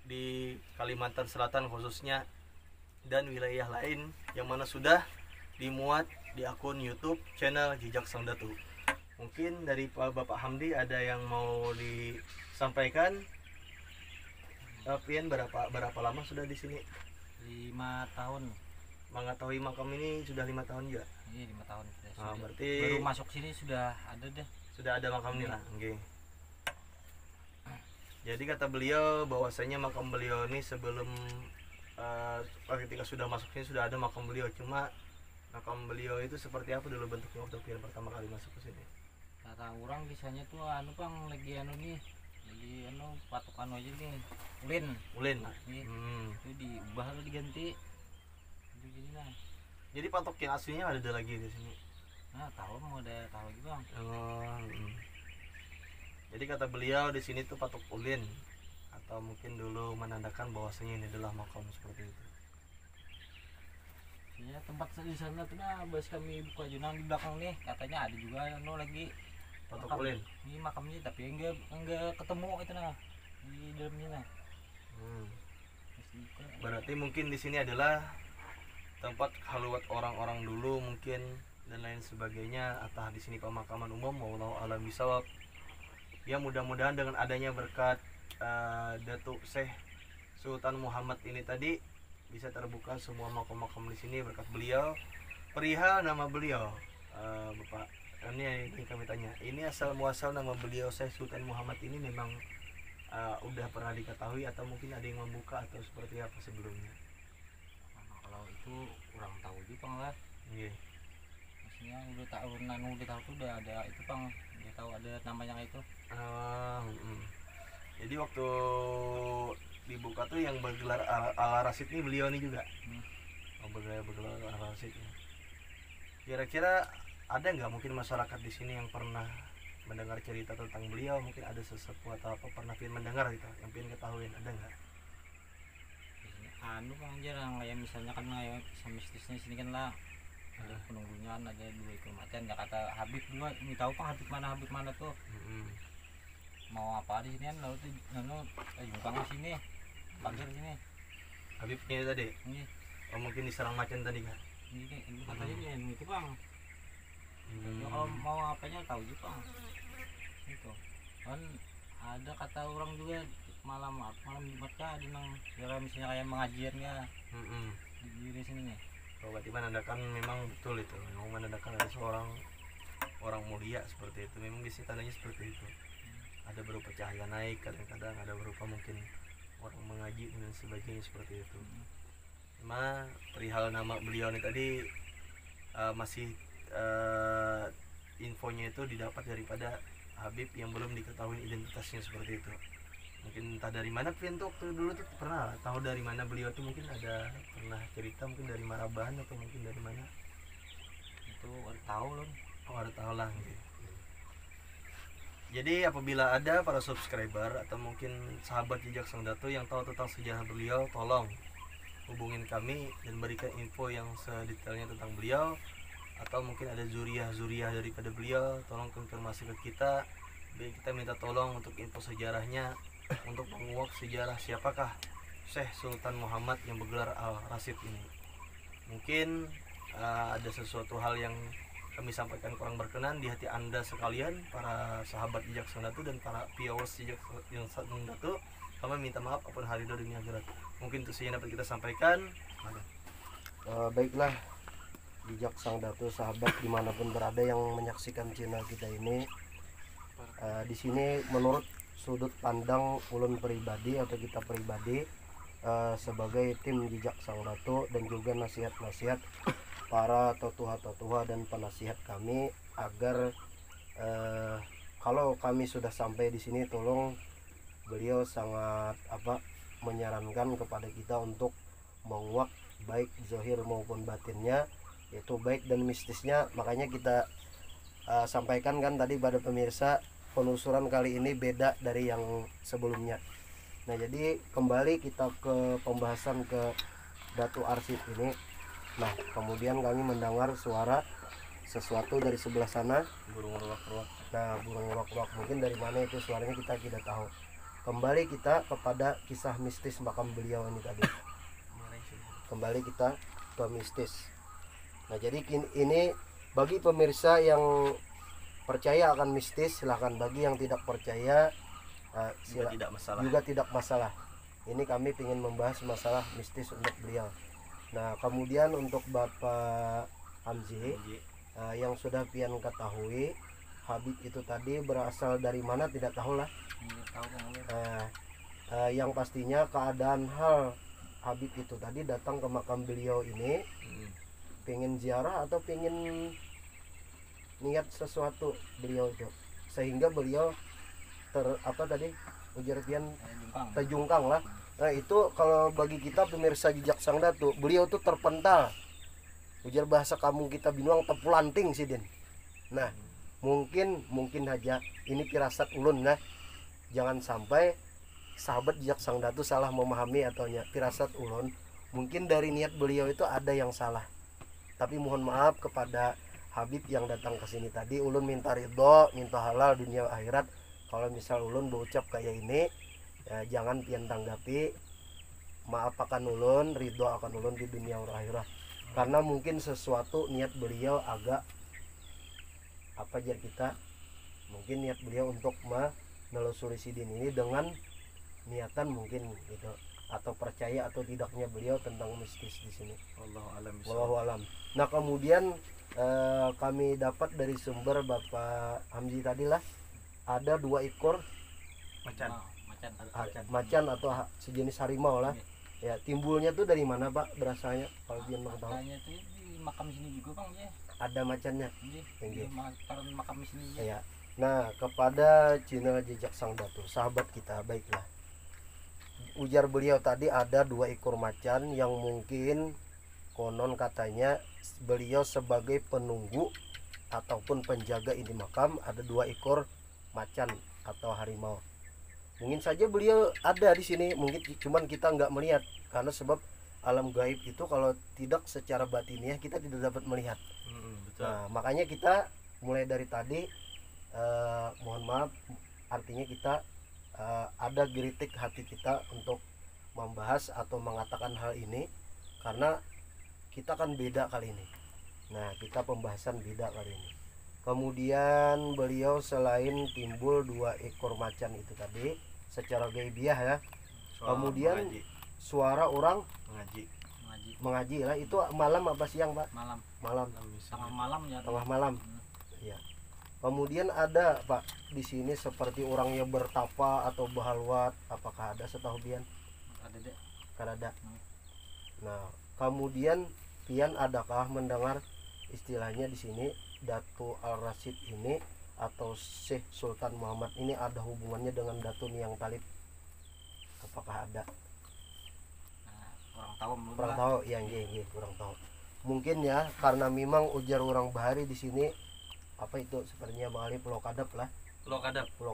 di Kalimantan Selatan khususnya dan wilayah lain yang mana sudah dimuat di akun YouTube channel Jejak Sang Datu. Mungkin dari Bapak Hamdi ada yang mau disampaikan. Pian berapa lama sudah di sini? 5 tahun. Mengetahui makam ini sudah 5 tahun juga. Iya 5 tahun sudah. Berarti baru masuk sini sudah ada deh. Sudah ada makam ini lah. Okay. Jadi kata beliau bahwasanya makam beliau ini sebelum ketika sudah masuk sini sudah ada makam beliau, cuma makam beliau itu seperti apa dulu bentuknya waktu Pian pertama kali masuk ke sini? Kata orang kisahnya tuh Bang lagi nih. Lagi patok aja nih. Ulin. Iya. Itu diubah atau diganti. Itu gini nah. Jadi patok yang aslinya ada lagi di sini. Nah, tahu juga, Bang. Jadi kata beliau di sini tuh patok ulin atau mungkin dulu menandakan bahwasanya ini adalah makam seperti itu. Ya tempat di sana tuh bas kami buka junang di belakang nih katanya ada juga lagi Patok makam, ulin. ini makamnya tapi enggak ketemu itu di dalamnya Berarti mungkin di sini adalah tempat haluat orang-orang dulu mungkin dan lain sebagainya, atau di sini pemakaman umum. Wallahu a'lam bishawab. Ya mudah-mudahan dengan adanya berkat Datuk Syekh Sultan Muhammad ini tadi bisa terbuka semua makam-makam di sini berkat beliau. Perihal nama beliau, Bapak, ini kami tanya, ini asal muasal nama beliau Syekh Sultan Muhammad ini memang udah pernah diketahui atau mungkin ada yang membuka atau seperti apa sebelumnya? Kalau itu kurang tahu juga lah. Iya. Maksudnya udah tahu tuh udah ada itu Bang, udah tahu ada namanya itu. Jadi waktu dibuka tuh yang bergelar Al-Rasyid ini beliau ini juga. Bergelar Al-Rasyid. Kira-kira ada nggak mungkin masyarakat di sini yang pernah mendengar cerita tentang beliau, mungkin ada sesuatu atau apa pernah mendengar gitu yang pengen ketahuin, ada nggak? Bang jarang kayak misalnya kan kayak mistisnya sini kan lah ada penunggunya, ada 2 ekor macan, nggak kata Habib dua ini tahu Pak Habib mana tuh. Mau apa di sini kan lalu tuh bukan di sini parkir sini Habibnya tadi ini mungkin diserang macan tadi kan ini katanya dia itu Bang. Ya, kalau mau apanya tahu juga Bang. Itu kan ada kata orang juga malam Jumat ya ada nang misalnya kayak mengajiannya di sini nih. Berarti menandakan memang betul itu, memang menandakan ada seorang orang mulia seperti itu, memang di sini tandanya seperti itu. Ada berupa cahaya naik, kadang-kadang ada berupa mungkin orang mengaji dan sebagainya seperti itu. Cuma perihal nama beliau ini tadi masih infonya itu didapat daripada Habib yang belum diketahui identitasnya seperti itu. Mungkin entah dari mana Pian tuh waktu dulu tuh pernah tahu dari mana beliau tuh, mungkin ada pernah cerita mungkin dari Marabahan atau mungkin dari mana Itu ada tahu loh. ada tahu lah gitu. Jadi apabila ada para subscriber atau mungkin sahabat Jejak Sang Datu yang tahu tentang sejarah beliau, tolong hubungin kami dan berikan info yang sedetailnya tentang beliau, atau mungkin ada zuriah daripada beliau, tolong konfirmasi ke kita. Biar kita minta tolong untuk info sejarahnya, untuk menguak sejarah siapakah Syekh Sultan Muhammad yang bergelar Al-Rasyid ini. Mungkin ada sesuatu hal yang kami sampaikan kurang berkenan di hati Anda sekalian, para sahabat Jejak Sang Datu dan para viewers Jejak Sang Datu. Kami minta maaf apapun hari dunia akhirat. Mungkin itu saja yang dapat kita sampaikan. Baiklah, Jejak Sang Datu sahabat dimanapun berada yang menyaksikan channel kita ini, di sini menurut sudut pandang ulun pribadi atau kita pribadi, sebagai tim Jejak Sang Datu dan juga nasihat-nasihat para totuha dan penasihat kami, agar kalau kami sudah sampai di sini, tolong beliau sangat menyarankan kepada kita untuk menguak baik zahir maupun batinnya, yaitu baik dan mistisnya. Makanya kita sampaikan kan tadi pada pemirsa, penelusuran kali ini beda dari yang sebelumnya. Nah, jadi kembali kita ke pembahasan ke Datu Arsyid ini. Nah, kemudian kami mendengar suara sesuatu dari sebelah sana, Burung ruak-ruak. nah burung ruak-ruak, mungkin dari mana itu suaranya kita tidak tahu. Kembali kita kepada kisah mistis makam beliau ini tadi. Kembali kita ke mistis. Nah, jadi ini bagi pemirsa yang percaya akan mistis silahkan, bagi yang tidak percaya juga tidak masalah. Ini kami ingin membahas masalah mistis untuk beliau. Nah, kemudian untuk Bapak Hamzi, yang sudah pian ketahui, Habib itu tadi berasal dari mana tidak tahu lah. Yang pastinya keadaan hal Habib itu tadi datang ke makam beliau ini, pengen ziarah atau pengen niat sesuatu beliau itu, sehingga beliau ujar pian terjungkang lah. Nah, itu kalau bagi kita pemirsa Jejak Sang Datu, beliau tuh terpental, ujar bahasa kamu kita binuang tepulanting sih Din. Nah, mungkin aja ini firasat ulun, nah jangan sampai sahabat Jejak Sang Datu salah memahami atau firasat ulun, mungkin dari niat beliau itu ada yang salah. Tapi mohon maaf kepada Habib yang datang ke sini tadi, ulun minta ridho, minta halal dunia akhirat. Kalau misal ulun berucap kayak ini, ya jangan pian tanggapi, maaf akan ulun, ridho akan ulun di dunia akhirat. Karena mungkin sesuatu niat beliau agak kita, mungkin niat beliau untuk menelusuri sidin ini dengan niatan mungkin gitu, atau percaya atau tidaknya beliau tentang mistis di sini. Wallahu alam. Nah, kemudian kami dapat dari sumber Bapak Hamzi tadi lah, ada 2 ekor macan atau sejenis harimau lah. Ya, timbulnya tuh dari mana Pak berasalnya kalau dia mau tahu? Katanya tuh di makam sini juga Bang ya. Ada macannya. Di makam sini ya. Ya. Nah, kepada channel Jejak Sang Datu, sahabat kita, baiklah. Ujar beliau tadi ada 2 ekor macan yang mungkin konon katanya beliau sebagai penunggu ataupun penjaga ini makam, ada 2 ekor macan atau harimau. Mungkin saja beliau ada di sini, mungkin cuman kita nggak melihat, karena sebab alam gaib itu kalau tidak secara batiniah kita tidak dapat melihat. Betul. Nah, makanya kita mulai dari tadi mohon maaf, artinya kita ada geritik hati kita untuk membahas atau mengatakan hal ini, karena kita kan beda kali ini. Nah, kita pembahasan beda kali ini. Kemudian beliau selain timbul 2 ekor macan itu tadi secara gaibiah ya, kemudian suara orang mengaji lah. Itu malam apa siang Pak? Malam. Tengah malam ya. Tengah malam. Ya. Kemudian ada Pak di sini seperti orang yang bertapa atau berhalwat, apakah ada setahu Bian? Ada deh. Kan ada. Nah, kemudian Pian adakah mendengar istilahnya di sini Datu Al-Rasyid ini atau Syekh Sultan Muhammad ini ada hubungannya dengan Datu Niang Talib? Apakah ada? Kurang tahu ya, kurang tahu. Mungkin ya, karena memang ujar orang bahari di sini apa itu sepertinya Bang Ali Pulau Kadap lah. Pulau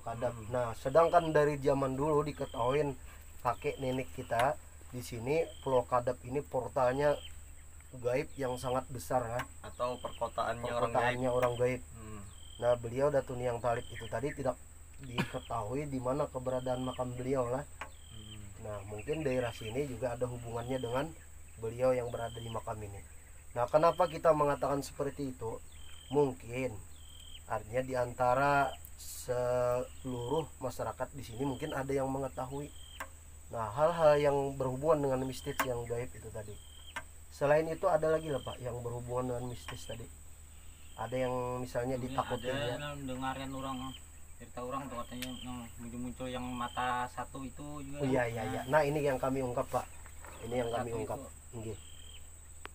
Kadap. Nah, sedangkan dari zaman dulu diketahuin kakek nenek kita di sini Pulau Kadap ini portalnya gaib yang sangat besar ya, atau perkotaannya orang gaib. Hmm. Nah, beliau Datun Yang Talib itu tadi tidak diketahui di mana keberadaan makam beliau lah. Nah, mungkin daerah sini juga ada hubungannya dengan beliau yang berada di makam ini. Nah, kenapa kita mengatakan seperti itu? Mungkin artinya di antara seluruh masyarakat di sini mungkin ada yang mengetahui. Nah, hal-hal yang berhubungan dengan mistis yang gaib itu tadi. Selain itu ada lagi lah Pak yang berhubungan dengan mistis tadi. Ada yang misalnya ditakutin ya. Ada dengaran orang cerita orang tuh katanya yang muncul yang mata satu itu juga. Oh iya. Nah, ini yang kami ungkap Pak. Ini yang kami Satu ungkap. itu. Nggih.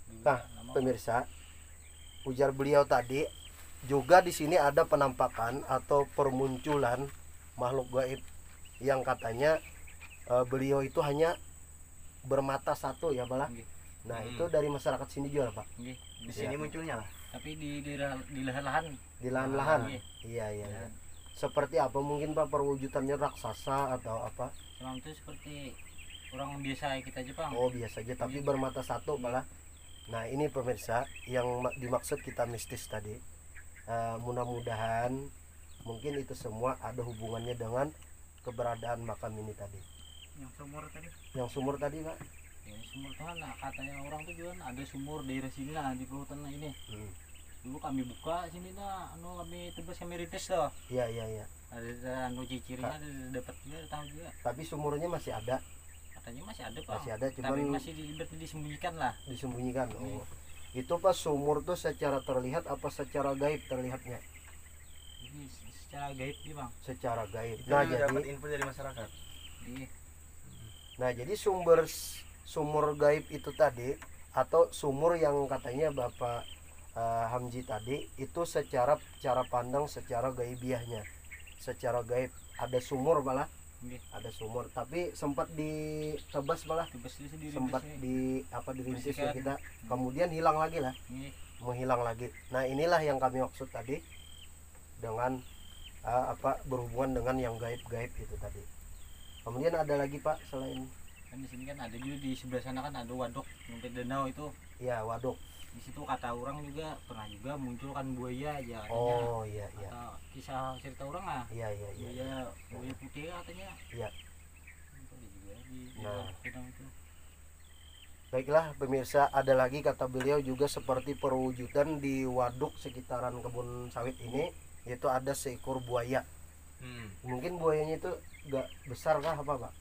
Juga Nah, nama- pemirsa, ujar beliau tadi juga di sini ada penampakan atau permunculan makhluk gaib yang katanya beliau itu hanya bermata satu ya Bala. Nggih, Nah, itu dari masyarakat sini juga Pak. nggih. Di sini munculnya lah. Tapi di lahan-lahan. Di lahan-lahan. Nggih. Iya. Seperti apa mungkin Pak perwujudannya raksasa atau apa? Memang itu seperti orang biasa kita Jepang. Oh, biasa aja tapi bermata satu Bala. Nah, ini pemirsa yang dimaksud kita mistis tadi. Mudah-mudahan mungkin itu semua ada hubungannya dengan keberadaan makam ini tadi. Yang sumur tadi. Yang sumur tadi Pak. Ya, sumur tuh nah, katanya orang tuh juga ada sumur daerah sini lah di Pulau Tanah ini. Dulu kami buka sini nah, kami tebas kami rites tuh. Iya. Ada cirinya ada dapat juga tahu juga. Tapi sumurnya masih ada, Katanya masih ada Pak. masih ada cuman Tapi masih disembunyikan lah. disembunyikan. Oh. Itu Pak sumur tuh secara terlihat apa secara gaib terlihatnya? Jadi secara gaib nih Bang. Secara gaib. Itu Nah, dapat jadi info dari masyarakat. Jadi sumur gaib itu tadi atau sumur yang katanya Bapak Hamzi tadi itu secara cara pandang secara gaibiahnya. Secara gaib ada sumur malah, nggih, ada sumur tapi sempat ditebas malah, tebas sendiri sempat dirintis ya Bersihkan. kita, kemudian hilang lagi lah, Nggih. menghilang lagi. Nah, inilah yang kami maksud tadi dengan berhubungan dengan yang gaib-gaib itu tadi. Kemudian ada lagi Pak selain Kan di sini kan ada juga di sebelah sana kan ada waduk sampai danau itu. ya waduk. Di situ kata orang juga pernah juga muncul kan buaya aja katanya. Oh iya. Kata kisah cerita orang lah. Iya. Buaya putih katanya. Iya. Itu ada juga di Nah. danau itu. Baiklah pemirsa, ada lagi kata beliau juga seperti perwujudan di waduk sekitaran kebun sawit ini, yaitu ada seekor buaya. Mungkin buayanya itu gak besar kah apa Pak?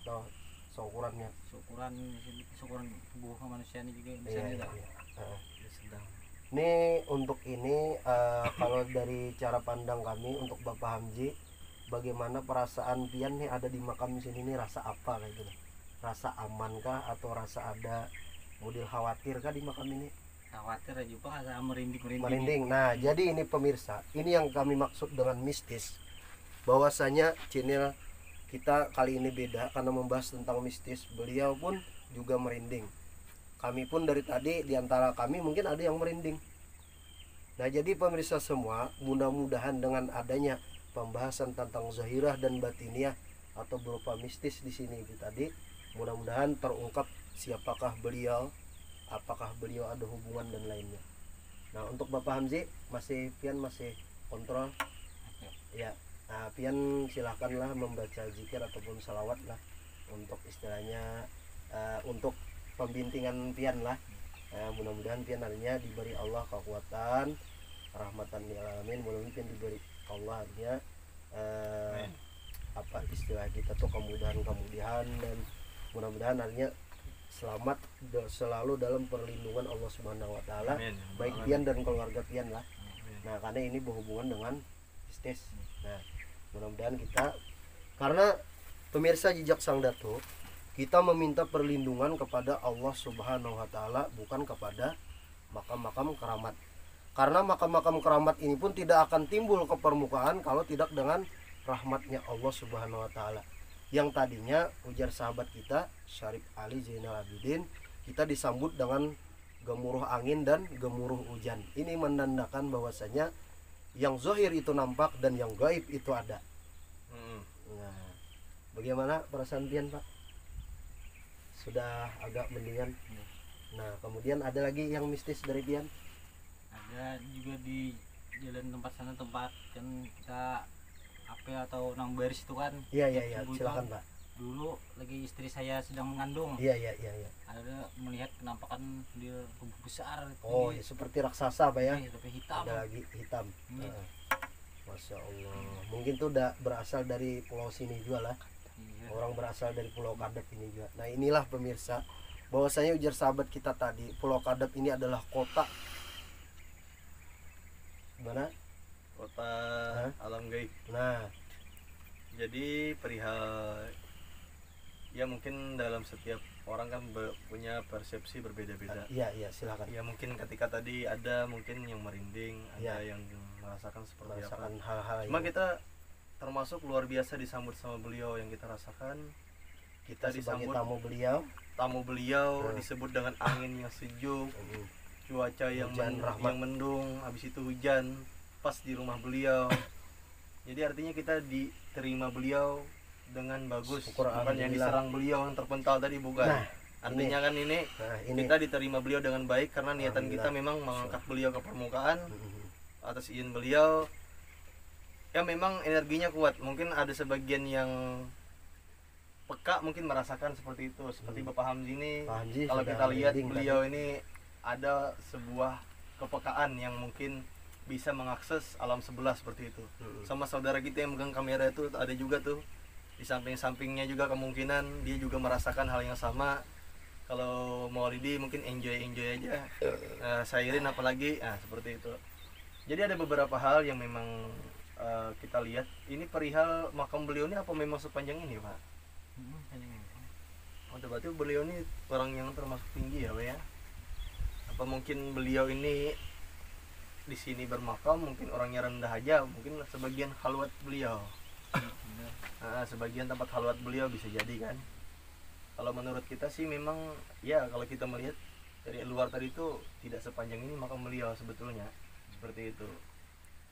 Atau seukurannya? Syukuran tubuh manusia ini juga bisa Iya. tidak. Heeh. Sedang. Ini untuk ini kalau dari cara pandang kami untuk Bapak Hamzi, bagaimana perasaan pian nih ada di makam sini nih, rasa apa kayak gitu? Rasa aman kah atau rasa ada model khawatir kah di makam ini? Khawatir aja Pak, ada merinding. Merinding. Nah, jadi ini pemirsa, ini yang kami maksud dengan mistis. Bahwasanya channel kita kali ini beda karena membahas tentang mistis. Beliau pun juga merinding. Kami pun dari tadi diantara kami mungkin ada yang merinding. Nah, jadi pemirsa semua, mudah-mudahan dengan adanya pembahasan tentang zahirah dan batiniah atau berupa mistis di sini itu tadi, mudah-mudahan terungkap siapakah beliau, apakah beliau ada hubungan dan lainnya. Nah, untuk Bapak Hamzi Pian masih kontrol ya. Nah, Pian silakanlah membaca zikir ataupun salawat lah untuk istilahnya untuk pembintingan Pian lah. Mudah-mudahan Pian nantinya diberi Allah kekuatan rahmatan lil alamin, mudah-mudahan Pian diberi Allah artinya apa istilah kita tuh kemudahan dan mudah-mudahan artinya selamat selalu dalam perlindungan Allah Subhanahu wa taala, baik Pian dan keluarga Pian lah. Nah, karena ini berhubungan dengan mistis. Nah, mudah-mudahan kita, karena pemirsa Jejak Sang Datu, kita meminta perlindungan kepada Allah Subhanahu wa taala, bukan kepada makam-makam keramat. Karena makam-makam keramat ini pun tidak akan timbul ke permukaan kalau tidak dengan rahmatnya Allah Subhanahu wa taala. Yang tadinya ujar sahabat kita Syarif Ali Zainal Abidin, kita disambut dengan gemuruh angin dan gemuruh hujan. Ini menandakan bahwasanya yang zahir itu nampak dan yang gaib itu ada. Nah, bagaimana perasaan Pian Pak? sudah agak mendingan. Nah kemudian ada lagi yang mistis dari Bian. Ada juga di jalan tempat sana, tempat kan kita apa atau nang baris itu kan. Iya iya iya, Subuh silakan itu Pak. dulu lagi istri saya sedang mengandung, Iya iya iya iya. ada melihat penampakan dia tubuh besar Oh ya, tinggi, seperti raksasa Pak ya. tapi hitam. Ada lagi hitam. Iya. Heeh. Masya Allah. Mungkin tuh udah berasal dari pulau sini juga lah. Iya. Orang berasal dari Pulau Kadep ini juga. Nah inilah pemirsa, bahwasanya ujar sahabat kita tadi, Pulau Kadep ini adalah kota mana? Kota Hah? alam gaib. Nah Jadi perihal ya mungkin dalam setiap orang kan punya persepsi berbeda-beda. iya iya silakan. Ya mungkin ketika tadi ada mungkin yang merinding, ada Iya. yang merasakan seperti Merasakan apa. hal-hal Cuma yang kita termasuk luar biasa disambut sama beliau. Yang kita rasakan, kita sebagai disambut tamu beliau. tamu beliau, Nah. disebut dengan angin yang sejuk, Mm. cuaca yang Hujan rahmat. yang mendung, habis itu hujan pas di rumah beliau. Jadi artinya kita diterima beliau dengan bagus, Syukur bukan yang alhamdulillah. diserang beliau yang terpental tadi, bukan. Nah, Artinya kan ini Nah ini kita diterima beliau dengan baik karena niatan kita Alhamdulillah. memang mengangkat beliau ke permukaan Mm. atas izin beliau. Ya memang energinya kuat. Mungkin ada sebagian yang peka mungkin merasakan seperti itu. Seperti Bapak Hamzi ini, Pak Hamzi kalau sudah kita lihat merinding beliau ini ada sebuah kepekaan yang mungkin bisa mengakses alam sebelah seperti itu. tadi. Sama saudara kita yang megang kamera itu ada juga tuh di samping-sampingnya juga, kemungkinan dia juga merasakan hal yang sama. Kalau Maulidi mungkin enjoy aja. Sairin apalagi, seperti itu. Jadi ada beberapa hal yang memang kita lihat. Ini perihal makam beliau ini apa memang sepanjang ini Pak? Oh, berarti beliau ini orang yang termasuk tinggi ya Pak ya? Apa mungkin beliau ini di sini bermakam, mungkin orangnya rendah aja, mungkin sebagian khalwat beliau. Sebagian tempat khalwat beliau bisa jadi kan. Kalau menurut kita sih memang ya, kalau kita melihat dari luar tadi itu tidak sepanjang ini makam beliau sebetulnya, seperti itu.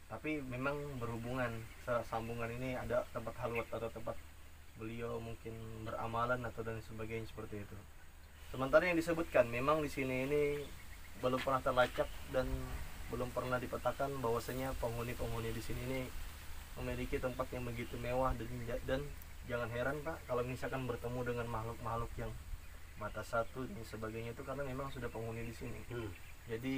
Tapi memang berhubungan sambungan ini, ada tempat khalwat atau tempat beliau mungkin beramalan atau dan sebagainya seperti itu. Sementara yang disebutkan memang di sini ini belum pernah terlacak dan belum pernah dipetakan bahwasanya penghuni-penghuni di sini ini memiliki tempat yang begitu mewah, dan jangan heran Pak kalau misalkan bertemu dengan makhluk-makhluk yang mata satu dan sebagainya, itu karena memang sudah penghuni di sini. Jadi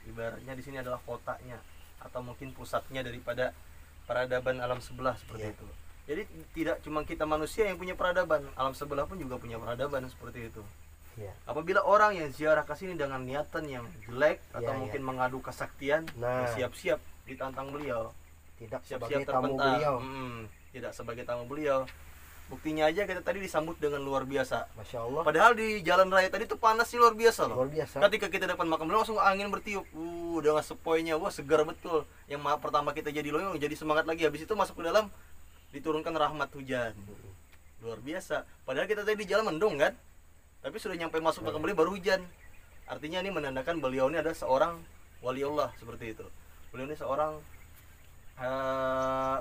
ibaratnya di sini adalah kotanya atau mungkin pusatnya daripada peradaban alam sebelah seperti itu. Jadi tidak cuma kita manusia yang punya peradaban, alam sebelah pun juga punya peradaban seperti itu. Iya. Apabila orang yang ziarah ke sini dengan niatan yang jelek atau Iya, mungkin mengadu kesaktian, Nah. ya siap-siap ditantang beliau, Tidak siap-siap sebagai tamu terpental. beliau. Tidak sebagai tamu beliau. Buktinya aja kita tadi disambut dengan luar biasa. Masya Allah. Padahal di jalan raya tadi tuh panas sih luar biasa loh. Luar biasa. Ketika kita depan makam beliau langsung angin bertiup. Dengan sepoinya, wah segar betul. Yang pertama kita jadi loyong, jadi semangat lagi. Habis itu masuk ke dalam, diturunkan rahmat hujan. Luar biasa. Padahal kita tadi di jalan mendung kan, tapi sudah nyampe masuk makam beliau baru hujan. Artinya ini menandakan beliau ini adalah seorang wali Allah seperti itu. Beliau ini seorang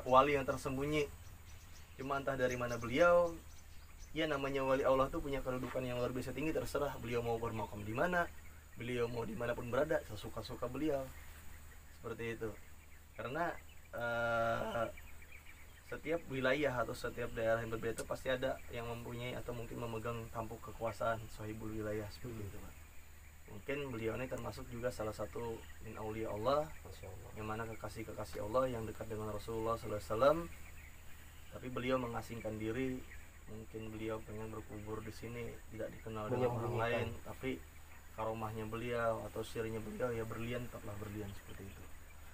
wali yang tersembunyi. Cuma entah dari mana beliau. Ya namanya wali Allah tuh punya kedudukan yang luar biasa tinggi. Terserah beliau mau bermakam di mana, beliau mau dimanapun berada, sesuka-suka beliau, seperti itu. Karena setiap wilayah atau setiap daerah yang berbeda itu pasti ada yang mempunyai atau mungkin memegang tampuk kekuasaan sahibul wilayah seperti itu Pak. Mungkin beliau ini termasuk juga salah satu min aulia Allah, Masya Allah. yang mana kekasih-kekasih Allah yang dekat dengan Rasulullah SAW. Tapi beliau mengasingkan diri. Mungkin beliau pengen berkubur di sini, tidak dikenal dengan orang lain, tapi karomahnya beliau atau sirnya beliau ya berlian, tetaplah berlian seperti itu.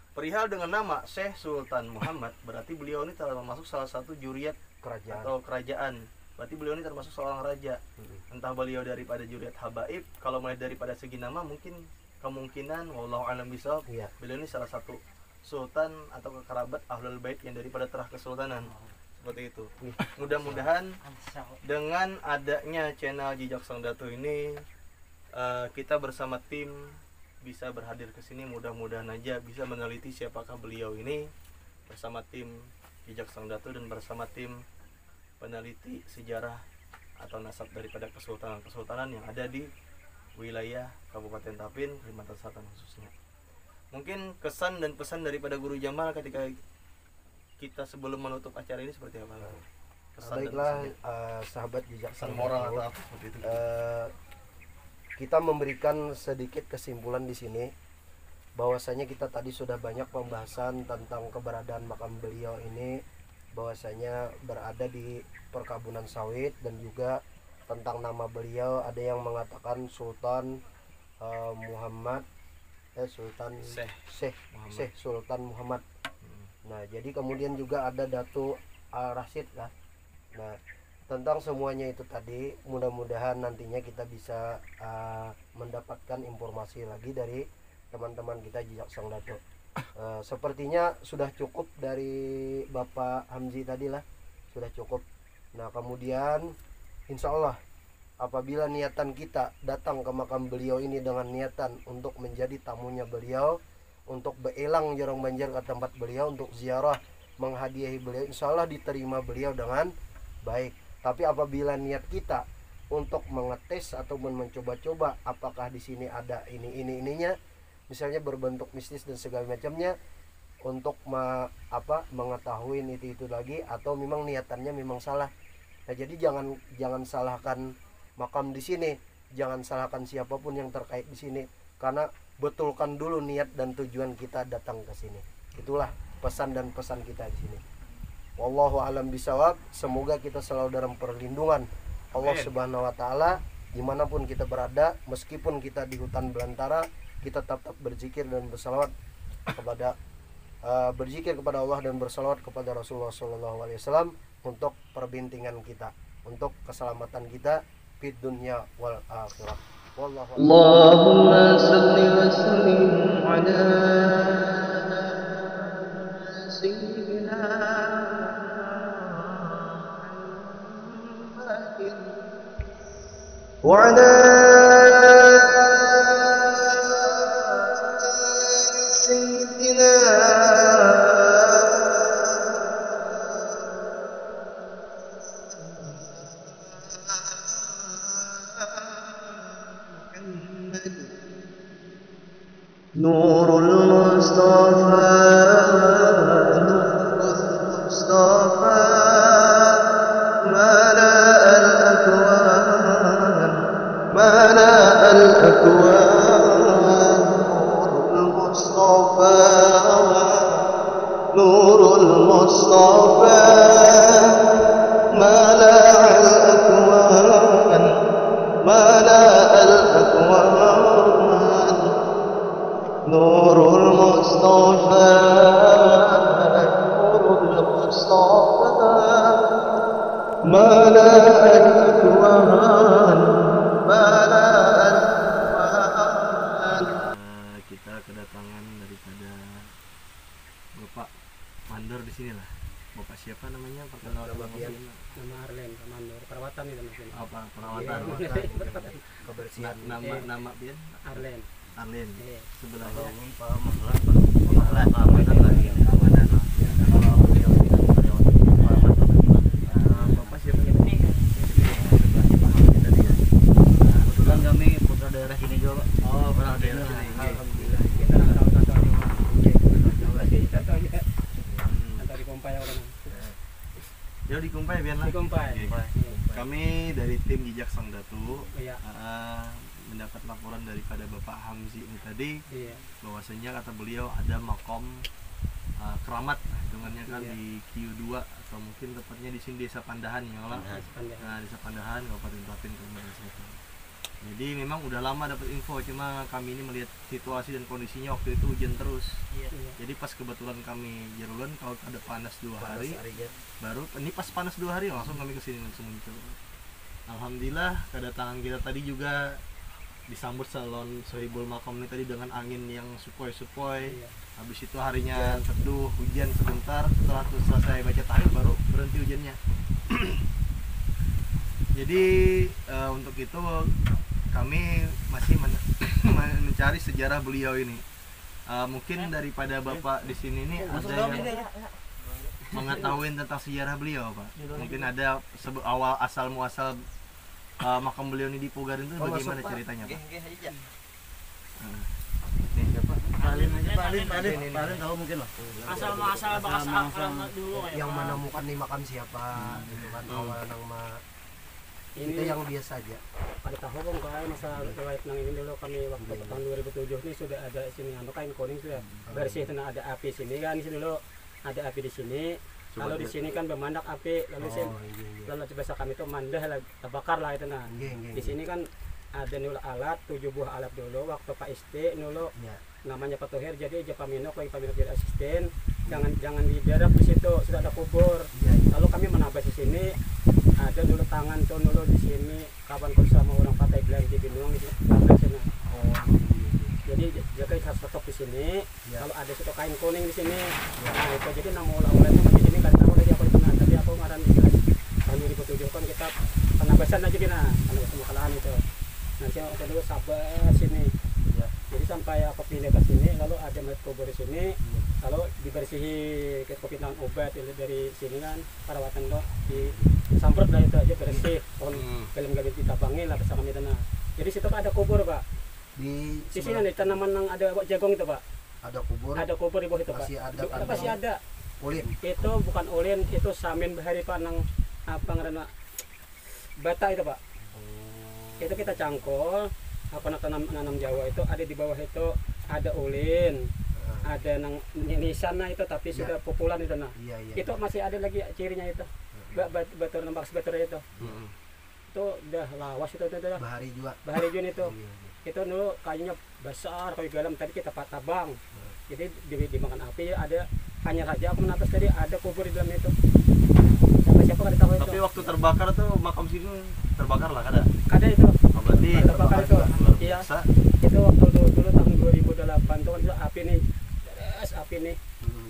Perihal dengan nama Syekh Sultan Muhammad, berarti beliau ini termasuk salah satu juriat Kerajaan. atau kerajaan. Berarti beliau ini termasuk seorang raja. Entah beliau daripada juriat habaib, kalau mulai daripada segi nama mungkin kemungkinan wallahu alam bisawab, Iya. beliau ini salah satu sultan atau kekerabat ahlul bait yang daripada terah kesultanan. Seperti itu. Mudah-mudahan dengan adanya channel Jejak Sang Datu ini, kita bersama tim bisa berhadir ke sini. Mudah-mudahan aja bisa meneliti siapakah beliau ini bersama tim Jejak Sang Datu dan bersama tim peneliti sejarah atau nasab daripada kesultanan yang ada di wilayah Kabupaten Tapin, Kalimantan Selatan khususnya. Mungkin kesan dan pesan daripada Guru Jamal ketika kita sebelum menutup acara ini seperti apa? Kesan Baiklah, dan sahabat jejak pesan sang moral Dato, atau apa seperti itu. kita memberikan sedikit kesimpulan di sini bahwasanya kita tadi sudah banyak pembahasan tentang keberadaan makam beliau ini, bahwasanya berada di perkebunan sawit, dan juga tentang nama beliau ada yang mengatakan Sultan Muhammad Sultan Syekh Sultan Muhammad. Nah, jadi kemudian juga ada Datuk Al-Rasyid lah. Nah, tentang semuanya itu tadi, mudah-mudahan nantinya kita bisa mendapatkan informasi lagi dari teman-teman kita Jejak Sang Dato. Sepertinya sudah cukup dari Bapak Hamzi tadi lah, sudah cukup. Nah, kemudian insya Allah apabila niatan kita datang ke makam beliau ini dengan niatan untuk menjadi tamunya beliau, untuk beelang jorong banjar ke tempat beliau, untuk ziarah menghadiahi beliau, insya Allah diterima beliau dengan baik. Tapi apabila niat kita untuk mengetes ataupun mencoba-coba apakah di sini ada ininya, misalnya berbentuk mistis dan segala macamnya, untuk mengetahui itu lagi, atau memang niatannya memang salah. Nah, jadi jangan salahkan makam di sini, jangan salahkan siapapun yang terkait di sini, karena betulkan dulu niat dan tujuan kita datang ke sini. Itulah pesan dan pesan kita di sini. Wallahu alam bisawab. Semoga kita selalu dalam perlindungan Allah Subhanahu wa taala dimanapun kita berada, meskipun kita di hutan belantara, kita tetap berzikir dan bersalawat kepada Allah dan bersalawat kepada Rasulullah SAW untuk perbintingan kita, untuk keselamatan kita di dunia wal akhirah. Wallahu Allahumma salli wa sallim ala sayyidina Muhammadin wa ala sayyidina نور المصطفى ملأ الأكوان نور المصطفى ملأ الأكوان نور المصطفى ملأ الأكوان kita kedatangan daripada Bapak Mandor di sini lah. Bapak siapa namanya? Nama Arlen, Mandor. Perawatan itu maksudnya. Apa? Perawatan. kebersihan. Nama Bian? Arlen. Arlen. Iya. Sebelah Bapak siapa ini? Kebetulan kami putra daerah sini juga. Oh, pernah daerah sini. Alhamdulillah. Kita tahu-tahu atau di Kompai orang. Ya di Kumpai Bian lah. Di Kompai. Kami dari tim Jejak Sang Dato Iya. mendapat laporan daripada Bapak Hamzi ini tadi, Iya. bahwasanya kata beliau ada makom keramat hitungannya kan Iya. di Q2 atau mungkin tepatnya di sini Desa Pandahan ya Allah. Nah, Desa Pandahan Kabupaten Tapin Kalimantan Selatan. Jadi memang udah lama dapat info, cuma kami ini melihat situasi dan kondisinya waktu itu hujan terus. Iya. Jadi pas kebetulan kami jarulan kalau ada panas 2 hari, harinya. baru ini pas panas 2 hari langsung kami kesini langsung muncul. Alhamdulillah kedatangan kita tadi juga disambut salon Sohibul Makom ini tadi dengan angin yang sepoi-sepoi. Iya. Habis itu harinya teduh, hujan sebentar, setelah selesai baca tahlil baru berhenti hujannya. Jadi untuk itu kami masih mencari sejarah beliau ini. Mungkin daripada Bapak di sini ini ada yang mengetahui tentang sejarah beliau, Pak. Mungkin ada asal muasal makam beliau ini di Pugarin tuh Oh, bagaimana masuk, Pak. ceritanya, Pak? aja. Nih, siapa? Pak Alin aja, Pak Alin, Ini. tahu mungkin lah. Asal bekas alamat dulu ya. Yang Pak. menemukan nih makam siapa gitu kan, awal nama Ini kita yang biasa aja. pada tahu bang kalau masa riwayat nang ini dulu kami waktu tahun 2007 ini sudah ada sini anu kain kuning sudah bersih itu ada api sini kan di sini dulu ada api di sini. Kalau di sini kan bermandak api lalu lalu biasa kami itu mandah lah, terbakar lah itu nah. Di sini kan ada nul alat 7 buah alat dulu waktu Pak ST dulu Ya. namanya Pak Tohir jadi aja Paminok lagi Paminok jadi asisten jangan dibiarkan di situ sudah ada kubur. Iya, iya. Lalu kami menambah di sini ada dulu tangan tuh dulu di sini kawan kau sama orang Pantai Belang di Binung di sana. Jadi jaga harus tetap di sini. Ya. Kalau ada situ kain kuning di sini, nah itu jadi nama ulah-ulahnya di sini kan tahu lagi apa itu nah. Tapi aku ngaran di tahun 2007 kan kita penambahan aja kena penambahan kekalahan itu. Nah saya dulu sabar sini. Ya. Jadi sampai aku pindah ke sini, lalu ada mayat kubur di sini, lalu dibersihi ke kopitan obat dari sini kan perawatan kok di samprot lah itu aja bersih, pohon film-film kita bangi lah bersama itu nah. Jadi situ ada kubur Pak. Di Sisi nih tanaman yang ada jagung itu Pak. ada kubur. Ada kubur di bawah itu Pak. Masih ada Itu tanda. masih ada. Ulin. Itu bukan ulin, itu samin bahari Pak nang apa ngaranna bata itu Pak. Itu kita cangkol apa nanam Jawa itu ada di bawah itu ada ulin. Ada nang nisan itu tapi Ya. sudah populan itu nah. Iya, iya. Itu masih ada lagi cirinya itu. Batur nembak batur itu. Itu udah lawas itu udah. Bahari juga. Bahari Jun itu. Iya, iya. Itu dulu kayunya besar kayu galam tadi kita tabang. Jadi dimakan api ada hanya raja aku atas tadi ada kubur di dalam itu. Siapa kan tahu itu. Tapi waktu terbakar tuh makam sini terbakar lah kada. Ada itu. Oh, berarti Terbakar itu. luar Iya. biasa. Itu waktu dulu tahun 2008 tuh kan itu api nih. Terus api nih.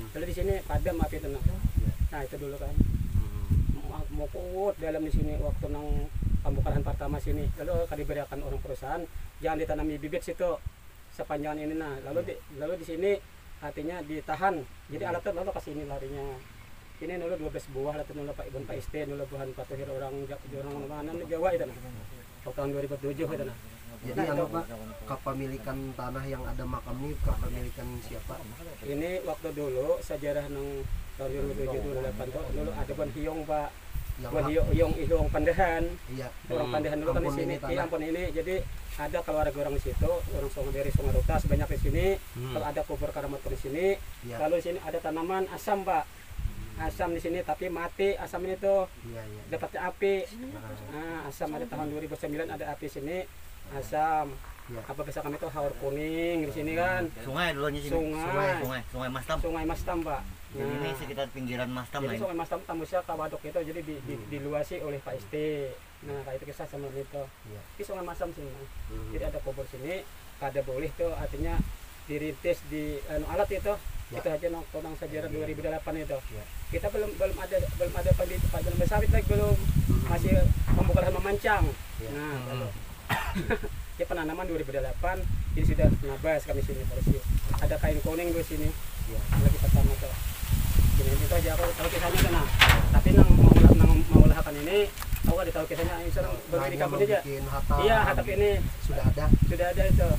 Lalu di sini padam api itu nah. Nah itu dulu kan. Mokot dalam di sini waktu nang pembakaran pertama sini. Lalu kalau diberikan orang perusahaan jangan ditanami bibit situ sepanjang ini nah. Lalu di sini artinya ditahan. Jadi alat itu lalu ke sini larinya. Ini dulu 12 buah lah dulu Pak Ibn Pak ST dulu buhan Pak Tohir orang mana Jawa itu nah. Waktu tahun 2007 itu nah. Jadi Nah, anu itu. Pak, kepemilikan tanah yang ada makam ini kepemilikan siapa? Ini waktu dulu sejarah nang tahun 2007 2008 tuh dulu ada Bon Hiong Pak. Yang Bon Hiong Pandahan. Iya. Orang Pandahan dulu kan di Ampun sini. ini tanah. Iya ampun ini. Jadi ada keluarga orang di situ, orang Sungai dari Sungai Rutas banyak di sini. Kalau ada kubur keramat di sini. Iya. Lalu di sini ada tanaman asam Pak. Asam di sini tapi mati asam ini tuh Iya, iya. dapatnya api. Nah, asam ada tahun 2009 ada api sini. Asam. Iya. Apa bisa kami tuh haur kuning di sini kan. Sungai dulunya sini. Sungai. Sungai Mastam. Sungai Mastam Pak. Jadi ini sekitar pinggiran Mastam lah Jadi ini. Sungai Mastam tembusnya ke waduk itu jadi diluasi oleh Pak ST. Nah kayak itu kisah sama itu. Iya. Di Sungai Mastam sini. Jadi ada kubur sini, ada boleh tuh artinya dirintis di alat itu. Ya. Itu aja nong sejarah 2008 itu. Ya. Kita belum ada penelitian sawit lagi belum masih membuka lahan memancang. Ya. Nah, lalu ya penanaman 2008 jadi sudah nabas kami sini bersih. Ada kain kuning di sini. Ya. Lagi pertama tuh. Ini itu aja aku tahu kisahnya kena. Tapi mau lahakan ini aku ada tahu kisahnya ini serang bagi di kampung aja. Bikin hatap. Iya, hatap ini sudah ada. itu.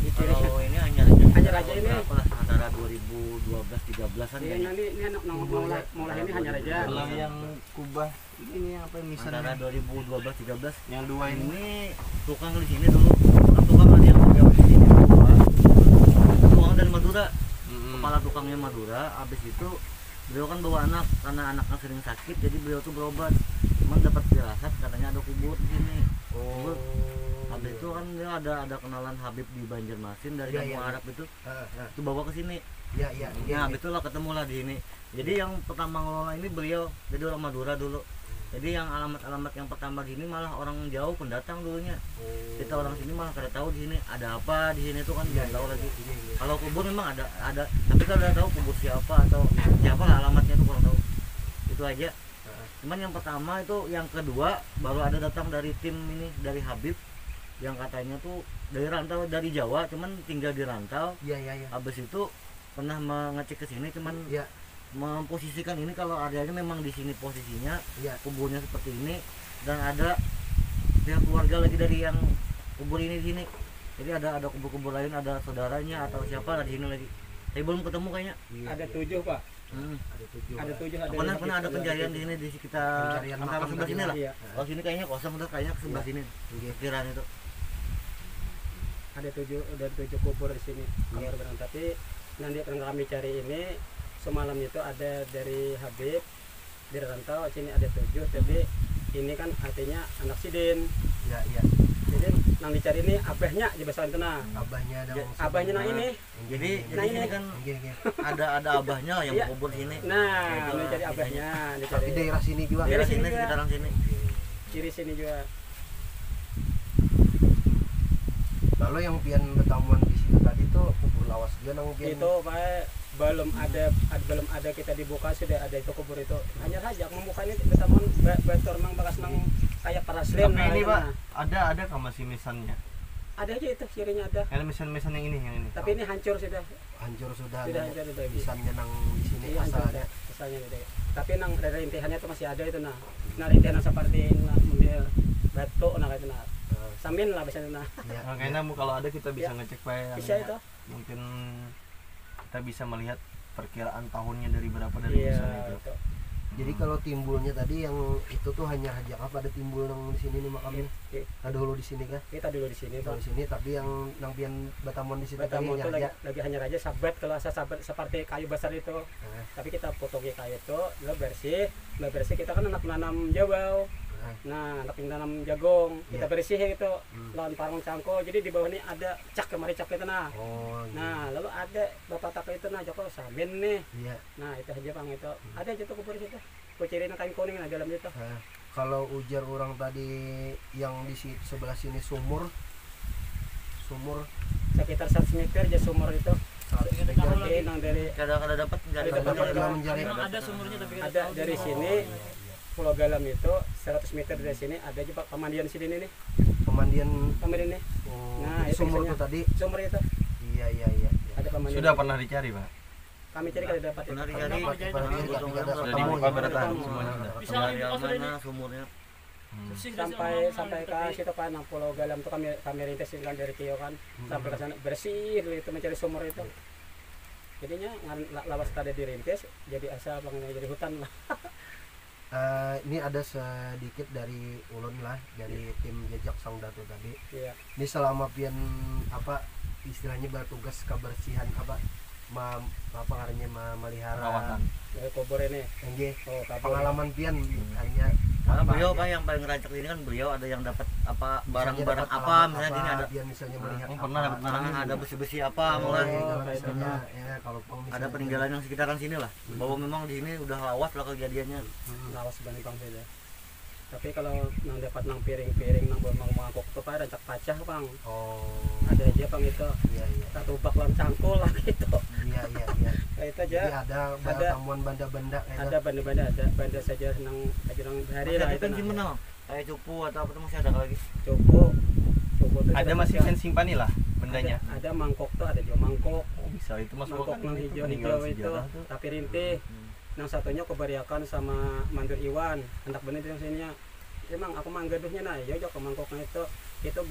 Di ciri- Kalau ini hanya raja ini. berapa lah antara 2012-13an Iya, ya. nanti ini mau lah ini hanya raja. Kalau yang kubah ini apa yang Antara misalnya 2012-13 yang dua ini ini tukang di sini dulu. Kan tukang ada yang jauh di sini. Tukang dari Madura. Kepala tukangnya Madura. Habis itu beliau kan bawa anak karena anaknya sering sakit jadi beliau tuh berobat. Cuman dapat firasat katanya ada kubur di sini. Kubur. Habis itu kan dia ada kenalan Habib di Banjarmasin dari Iya, kampung iya. Arab itu. Ah. Itu bawa ke sini. Iya, iya. Ya, habis itulah ketemu lah di sini. Jadi yang pertama ngelola ini beliau, jadi orang Madura dulu. Jadi yang alamat-alamat yang pertama di sini malah orang jauh pendatang dulunya. Kita orang sini malah kada tahu di sini ada apa di sini tuh kan belum tahu lagi. Kalau kubur memang ada, tapi kalau udah tahu kubur siapa atau siapa lah alamatnya tuh kurang tahu. Itu aja. Cuman yang pertama itu, yang kedua baru ada datang dari tim ini dari Habib yang katanya tuh dari rantau dari Jawa, cuman tinggal di rantau. Iya, iya, iya. Habis itu pernah mengecek ke sini, cuman Iya, memposisikan ini kalau areanya memang di sini posisinya iya. kuburnya seperti ini dan ada pihak keluarga lagi dari yang kubur ini di sini. Jadi ada kubur-kubur lain, ada saudaranya atau siapa di sini lagi. Tapi belum ketemu kayaknya. Ada 7 Pak. Ada 7. Ada 7 ada. Pernah ada pencarian di sini di sekitar Pencarian antara makam sebelah tadi sini lah. lah. Iya. Kalau sini kayaknya kosong, udah kayaknya ke sebelah sini. Kiraan itu. Ada 7 kubur di sini. Kalau orang tapi nanti yang kami cari ini semalam itu ada dari Habib di Rantau sini ada 7, tapi ini kan artinya anak sidin. Iya. Jadi yang dicari ini abahnya di bahasa Antena. Abahnya ada Abahnya nah ini. Jadi Nah, di sini ini. kan Nggih. ada abahnya yang Iya. kubur sini. Nah, Itu ini cari lah, abahnya, Tapi dicari daerah sini juga. Daerah Daerah sini sini juga. sekitaran sini. kiri sini juga. Lalu yang pian bertamuan di sini tadi tuh kubur lawas juga nang pian. Itu Pak belum ada kita dibuka sudah ada itu kubur itu. Hanya saja membukanya bertamuan betor mang bakas mang kayak paraslim. Tapi ini itu Pak, nah. ada kan masih misannya? Ada aja itu cirinya ada. Yang misan yang ini. Tapi ini hancur sudah. Hancur sudah. Sudah hancur sudah. Misannya nang di sini Iya, asalnya. asalnya gitu. Tapi nang dari rintihannya itu masih ada itu nah. Nah rintihan seperti nah, model batu nah kayak itu nah. Samin lah biasanya nah. Iya. Makanya kalau ada kita bisa Ya. ngecek Pak yang Bisa itu. mungkin kita bisa melihat perkiraan tahunnya dari berapa dari Iya. misan itu. Itu. Jadi kalau timbulnya tadi yang itu tuh hanya hajak apa ada timbul nang di sini nih makamnya. Ada dulu di sini kah? Kita dulu di sini Kalau Pak. di sini tapi yang nang pian bertamuan di situ tadi Bertamu itu hanya lagi hanya aja sabat kalau sabat seperti kayu besar itu. Nah, Tapi kita potongi kayu itu, lo bersih kita kan anak menanam jawau. Nah, anak menanam jagung, kita Iya. bersih gitu. Lawan parang cangko. Jadi di bawah ini ada cak kemari cak itu nah. Oh, iya. Nah, lalu ada bapak tak itu nah Joko samin nih. Iya. Nah, itu aja Bang itu. Ada aja tuh kubur situ. Kucirin kain kuning nah dalam itu. Nah, kalau ujar orang tadi yang di sebelah sini sumur Sekitar 100 meter aja sumur itu. Jadi nang dari Kada dapat Ada dari dapat dalam menjari Ada sumurnya tapi kita ada tahu dari di mana. sini Pulau Galam itu 100 meter dari sini ada aja Pak pemandian sini nih. pemandian. Pemandian nih. Oh, Nah, jadi itu sumur biasanya. tuh tadi. Sumur itu Iya. ada pemandian. Sudah pernah dicari Pak? Kami cari kalau dapat. Benar itu. dicari. Dapat, Jadi, berarti sudah nggak ada Sudah ketemu dibuka ya. beratan Ketemu. semuanya sudah. Bisa Dari lagi maksudnya mana sumurnya? Sampai ke situ kan nang Pulau Galam tuh kami rintis kan dari Kio kan sampai ke sana bersih dulu itu mencari sumur itu. Jadinya lawas tadi dirintis jadi asal bangnya jadi hutan lah. Ini ada sedikit dari ulun lah dari tim jejak Sang Datu tadi. Iya. Ini selama pian apa istilahnya bertugas kebersihan apa apa ngarannya melihara Perawatan. Dari kubur ini. Nggih, Oh, kabur. pengalaman pian hanya Karena apa beliau aja? Pak yang paling ngerancak ini kan beliau ada yang dapat apa Misalnya barang-barang dapat apa alamat misalnya apa, ini ada pian misalnya melihat pernah dapat barang nah, ada besi-besi apa Oh, mulai kalau kayak misalnya ya kalau peng ada misalnya- peninggalan yang sekitaran sini lah bahwa memang di sini udah lawas lah kejadiannya. Lawas banget bang beda. Tapi kalau nang dapat nang piring-piring nang bawa mangkok tuh Pak rancak pacah bang. Oh, Ada aja bang itu. iya. Satu bak lan cangkul lah gitu. Iya. Kayak itu Jadi aja. ada Ada. tamuan benda-benda kayak Ada benda-benda ada benda saja nang aja nang hari Masih lah ada itu. pensimpan nah. apa? Kayak cupu atau apa tuh masih ada lagi. Cukup tuh Ada sudah masih pecah. kan simpan lah bendanya. Ada mangkok tuh ada juga mangkok. Oh, bisa itu masuk Mangkok nang hijau-hijau itu tapi rintih. Nang satunya kebariakan sama Mandur Iwan. Hendak bener yang sininya. Emang aku manggaduhnya nah ya ke mangkoknya itu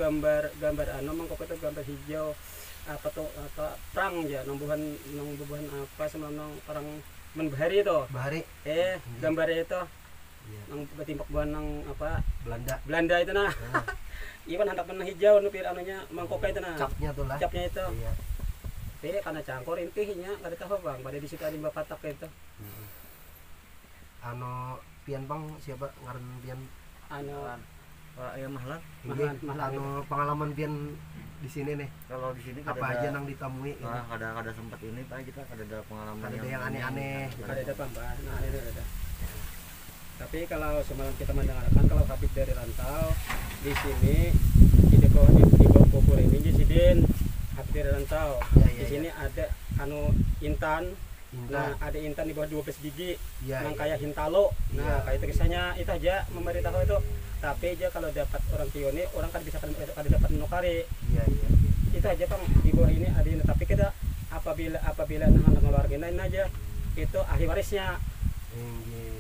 gambar anu mangkok itu gambar hijau apa tuh apa perang ya nang buhan apa sama nang perang menbahari itu Bahari gambarnya itu Iya. nang betimbak buhan nang apa Belanda itu nah Iwan hendak benang hijau nupir anunya mangkoknya itu nah capnya tuh lah. capnya itu Iya. tapi karena cangkor intinya nggak tahu bang pada di situ ada lima patak itu Anu pian bang siapa ngaran pian anu Pak ya Mahlan Nggih, Mahlan. anu pengalaman pian di sini nih kalau di sini apa aja nang ditemui gitu. nah, ada sempat ini Pak kita ada pengalaman Ada yang aneh-aneh gitu. ada bang nah itu ada. Tapi kalau semalam kita mendengarkan kalau Habib dari Rantau di sini di bawah kubur ini di Sidin Habib dari Rantau Iya, di sini ada anu intan. Nah ada intan di bawah 12 gigi Iya. yang kayak hintalo. Iya. Nah kayak itu kisahnya itu aja memberitahu itu. Tapi aja kalau dapat orang kioni orang kan bisa kada dapat menukari. Iya. Itu aja bang di bawah ini ada ini. Tapi kita apabila anak keluarga ini aja itu ahli warisnya. Nggih.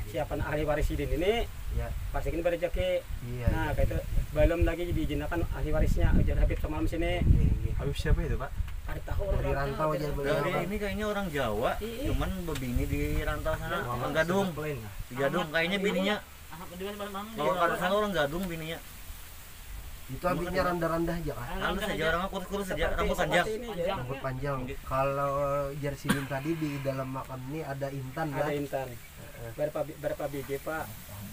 Siapa ahli waris Sidin ini Iya. pasti ini berjaki. Iya. Nah kayak itu belum lagi diizinkan ahli warisnya Ujar Habib semalam sini. Habib siapa itu Pak? Ada tahu Dari rantau aja beliau. Dari ini kayaknya orang Jawa, cuman bebini di rantau sana, orang Gadung. Di Gadung kayaknya bininya. Kalau kata sana orang Gadung bininya. Itu Habibnya randa-randa aja kan. Halus aja orangnya kurus-kurus aja, rambut panjang. Rambut panjang. Kalau Jarsilin tadi di dalam makam ini ada Intan Ada ya. Intan. Berapa biji Pak?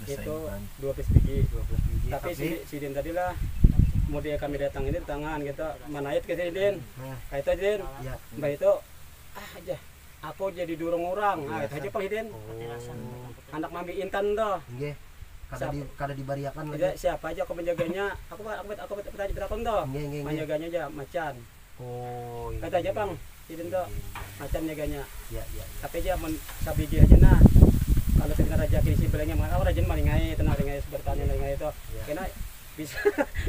Itu Intan. 12 biji. 12 biji. Tapi si Din tadi lah mau dia kami datang ini tangan gitu manait ke si Din. Nah, Kayak itu Din. ya. Mbak itu aja aku jadi durung orang. Nah, itu aja Pak Din. Anak mami Intan tuh. Nggih. Kada dibariakan Tidak, lagi. siapa aja aku menjaganya? Aku bertanya berapa tuh? Nggih, nggih, nggih. Menjaganya aja macan. Oh. iya, Kata aja iya. Bang, Din tuh macan jaganya. Ya, ya. Tapi aja sabiji aja nah. Kalau kita raja kisi belengnya maka rajin malingai tenang ringai bertanya ringai itu. Kena bisa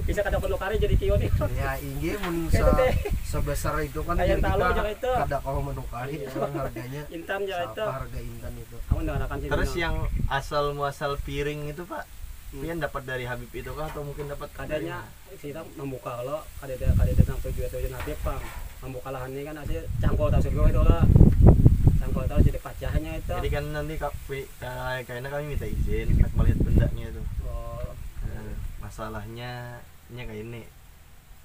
bisa kada perlu kari jadi kion itu. Ya, inggih mun Kayak teh. sebesar itu kan Kayak jadi talo kita aja itu. kada kau menukari harganya. Intan ya itu. Apa harga Intan itu? Kamu dengarkan sih. Terus yang asal muasal piring itu Pak, pian dapat dari Habib itu kah atau mungkin dapat kadanya kita membuka kalau kada tentang tujuan Habib Bang. Membuka lahannya kan ada cangkul tasur gue itu lah. Cangkul tahu jadi pacahnya itu. Jadi kan nanti kayaknya kami minta izin nak melihat bendanya itu. Oh, Nah, masalahnya kayak ini.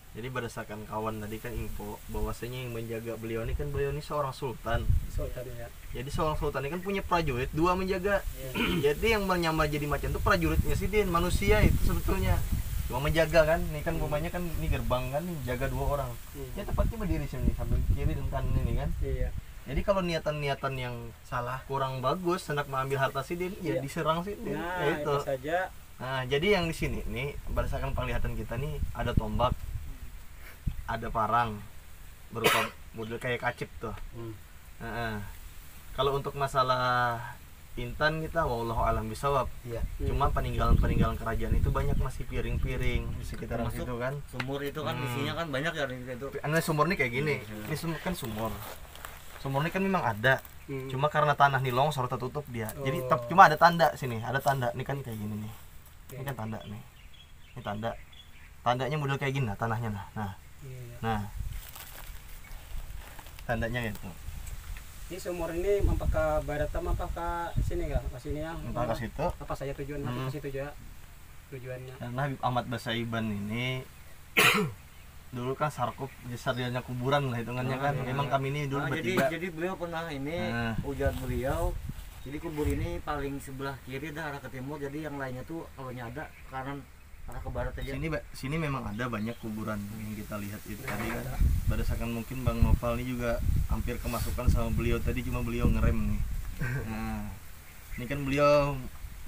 Jadi berdasarkan kawan tadi kan info bahwasanya yang menjaga beliau ini kan beliau ini seorang sultan. so tadi ya. Jadi seorang sultan ini kan punya prajurit, dua menjaga. Jadi yang menyamar jadi macan itu prajuritnya sih Din, manusia itu sebetulnya. Cuma menjaga kan, ini kan rumahnya kan ini gerbang kan, nih jaga dua orang. Ya tepatnya berdiri sini sambil kiri dan kanan ini kan. Iya. Jadi kalau niatan-niatan yang salah kurang bagus, hendak mengambil harta Sidin, ya Iya. diserang Sidin. Nah, Ya itu saja. Nah, jadi yang di sini nih berdasarkan penglihatan kita nih ada tombak, ada parang berupa model kayak kacip tuh. Nah, kalau untuk masalah Intan kita wallahu alam bisawab. Iya. Cuma peninggalan-peninggalan kerajaan itu banyak masih piring-piring di sekitaran Termasuk situ kan. Sumur itu kan isinya kan banyak ya itu. Anda sumur nih kayak gini. Ini kan sumur. Sumur ini kan memang ada. Cuma karena tanah nih longsor tertutup dia. Jadi cuma ada tanda sini, ada tanda. Ini kan kayak gini nih. Ini kan tanda nih. Ini tanda. Tandanya model kayak gini nah, tanahnya nah. Nah. Tandanya gitu. Ini sumur ini mampah ke barat sama mampah ke sini kah? Ke sini ya. Entah ke situ. Apa saja tujuan ke situ juga? Tujuannya. Karena Habib Ahmad Basaiban ini dulu kan sarkup sarjana kuburan lah hitungannya kan. Memang kami ini dulu bertiga. Jadi beliau pernah ini Nah. ujar beliau. Jadi kubur ini paling sebelah kiri dah arah ke timur. Jadi yang lainnya tuh kalau ada kanan arah ke barat aja. Sini memang ada banyak kuburan yang kita lihat itu tadi kan. Berdasarkan mungkin Bang Noval ini juga hampir kemasukan sama beliau tadi, cuma beliau ngerem nih. Nah, ini kan beliau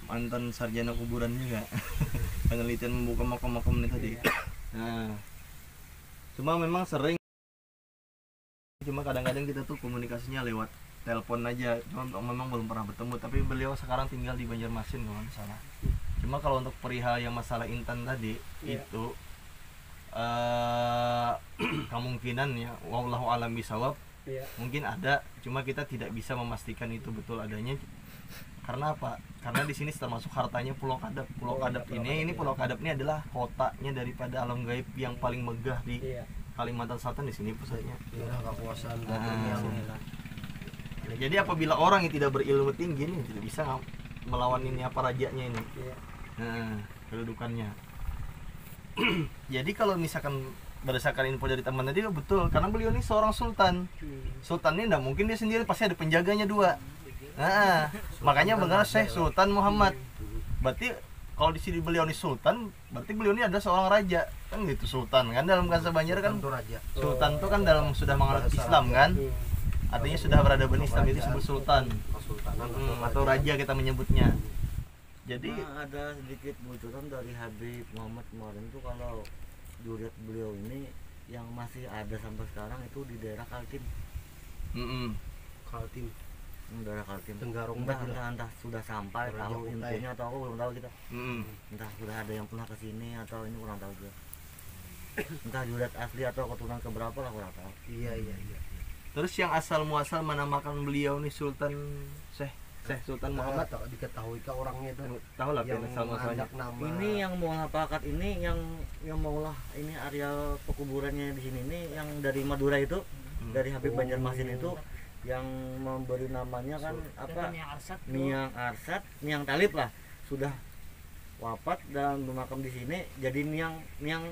mantan sarjana kuburan juga. Penelitian membuka makam-makam ini tadi. Nah, cuma memang sering, cuma kadang-kadang kita tuh komunikasinya lewat telepon aja. Cuma memang belum pernah bertemu. Tapi beliau sekarang tinggal di Banjarmasin kalau nggak salah. Cuma kalau untuk perihal yang masalah Intan tadi itu kemungkinan ya wallahu alam bisawab mungkin ada, cuma kita tidak bisa memastikan itu betul adanya. Karena apa? Karena di sini termasuk hartanya Pulau Kadap. Pulau Kadap ini Pulau Kadap ini adalah kotanya daripada alam gaib yang paling megah di Kalimantan Selatan, di sini pusatnya. Kekuasaan Jadi apabila orang yang tidak berilmu tinggi ini tidak bisa melawan ini apa rajanya ini. Nah, kedudukannya. Jadi kalau misalkan berdasarkan info dari teman tadi betul, karena beliau ini seorang sultan. Sultan ini tidak mungkin dia sendiri, pasti ada penjaganya dua. Nah, makanya benar Syekh Sultan Muhammad. Berarti kalau di sini beliau ini sultan, berarti beliau ini ada seorang raja. Kan gitu sultan kan dalam bahasa Banjar kan. Sultan itu kan dalam sudah menganut Islam kan. Artinya sudah berada berislam itu disebut sultan. Atau raja kita menyebutnya. Jadi ada sedikit bocoran dari Habib Muhammad kemarin tuh kalau dilihat beliau ini yang masih ada sampai sekarang itu di daerah Kaltim. Kaltim. Daerah Kaltim. Tenggarong Entah sudah sampai tahu intinya atau aku belum tahu kita. Entah sudah ada yang pernah kesini atau ini kurang tahu juga. Entah dilihat asli atau keturunan keberapa lah kurang tahu. Iya. terus yang asal muasal menamakan beliau nih Sultan Syekh Syekh Sultan Muhammad tak diketahui ke orangnya itu tahu lah yang asal masalahnya. ada nama Ini yang mau pakat ini yang maulah ini area pekuburannya di sini nih yang dari Madura itu, dari Habib Banjarmasin itu yang memberi namanya kan apa? Niang Arsat, Niang Talib lah. Sudah wafat dan bermakam di sini jadi Niang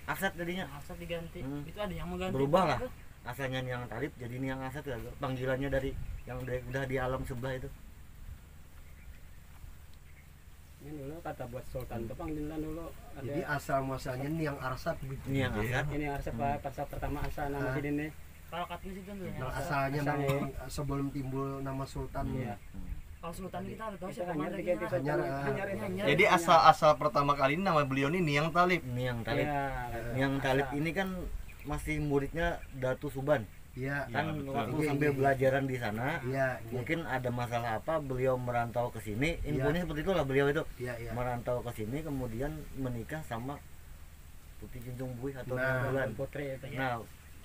Arsat jadinya. Arsat diganti. Itu ada yang mau ganti. Berubah lah. Asalnya Niang Talib jadi Niang Arsat ya. Panggilannya dari yang udah di alam sebelah itu. Ini dulu kata buat Sultan itu panggilan dulu ada. jadi asal muasalnya Niang Arsat gitu. Niang Arsat. Ini Arsat Pak pertama asal nama sini nih. Kalau katanya sih tentu Nah, asalnya Asalnya. nama sebelum timbul nama Sultan. Iya. kalau sultan kita udah tahu Itu siapa hanya mana diganti kita. Sultan. Hanyar, Hanyar ini. Hanyar. Jadi asal pertama kali ini nama beliau ini Niang Talib. Niang Talib. Iya, Niang Talib asal. ini kan masih muridnya Datu Suban. Iya. Kan betul. waktu Iya, sambil iya. belajaran di sana Iya. mungkin ada masalah apa beliau merantau ke sini infonya seperti itulah beliau itu Iya, iya. merantau ke sini kemudian menikah sama Putri Junjung Buih atau Nah, Bulan. Putri itu ya. Nah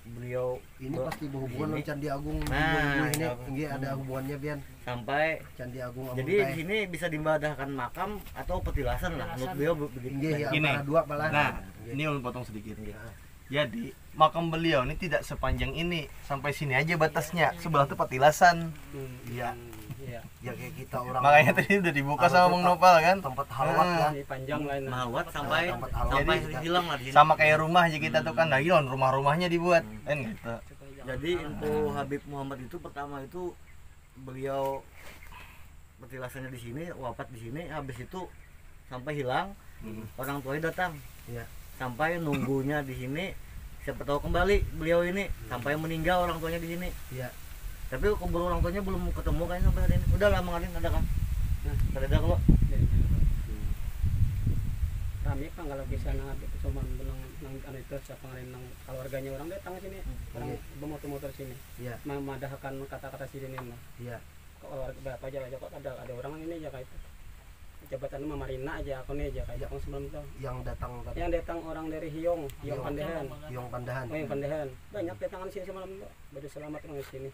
beliau Ini be- pasti berhubungan ini. dengan Candi Agung. Nah, ini iya. nggih ada hubungannya Bian. sampai Candi Agung jadi di sini bisa dibadahkan makam atau petilasan lah menurut beliau begitu. nggih ya Gini. antara dua malah. Nah, ini ulun potong sedikit. Jadi makam beliau ini tidak sepanjang ini, sampai sini aja batasnya. Sebelah tuh petilasan. Iya. Iya. Ya kayak kita orang. Makanya tadi udah dibuka sama Bang Nopal kan. tempat halwat lah. Ini panjang lain. Mahwat sampai tempat halal. sampai Jadi, hilang lah di sini. Sama kayak rumah aja kita tuh kan, lagi rumah-rumahnya dibuat kan gitu. Jadi info Habib Muhammad itu pertama itu beliau petilasannya di sini, wafat di sini, habis itu sampai hilang, orang tuanya datang. Iya. Sampai nunggunya di sini, siapa tahu kembali beliau ini sampai meninggal orang tuanya di sini. Iya. Tapi kubur orang tuanya belum ketemu kayaknya sampai hari ini. Udah lama kali ada kan? Ada kalau Kami kan kalau bisa nang cuma nang anu itu siapa ngarin nang keluarganya orang datang ke sini. Orang bermotor-motor sini. Iya. Memadahkan kata-kata sini mah. Iya. Keluarga berapa aja kok ada orang ini aja kayak itu. Jabatan Mama Marina aja aku nih aja kayak sebelum itu. Yang datang tadi Yang datang orang dari Hiong Pandehan. Yong Pandahan. Oh, yang Pandehan. Banyak datangan sini semalam tuh. Baju selamat orang di sini.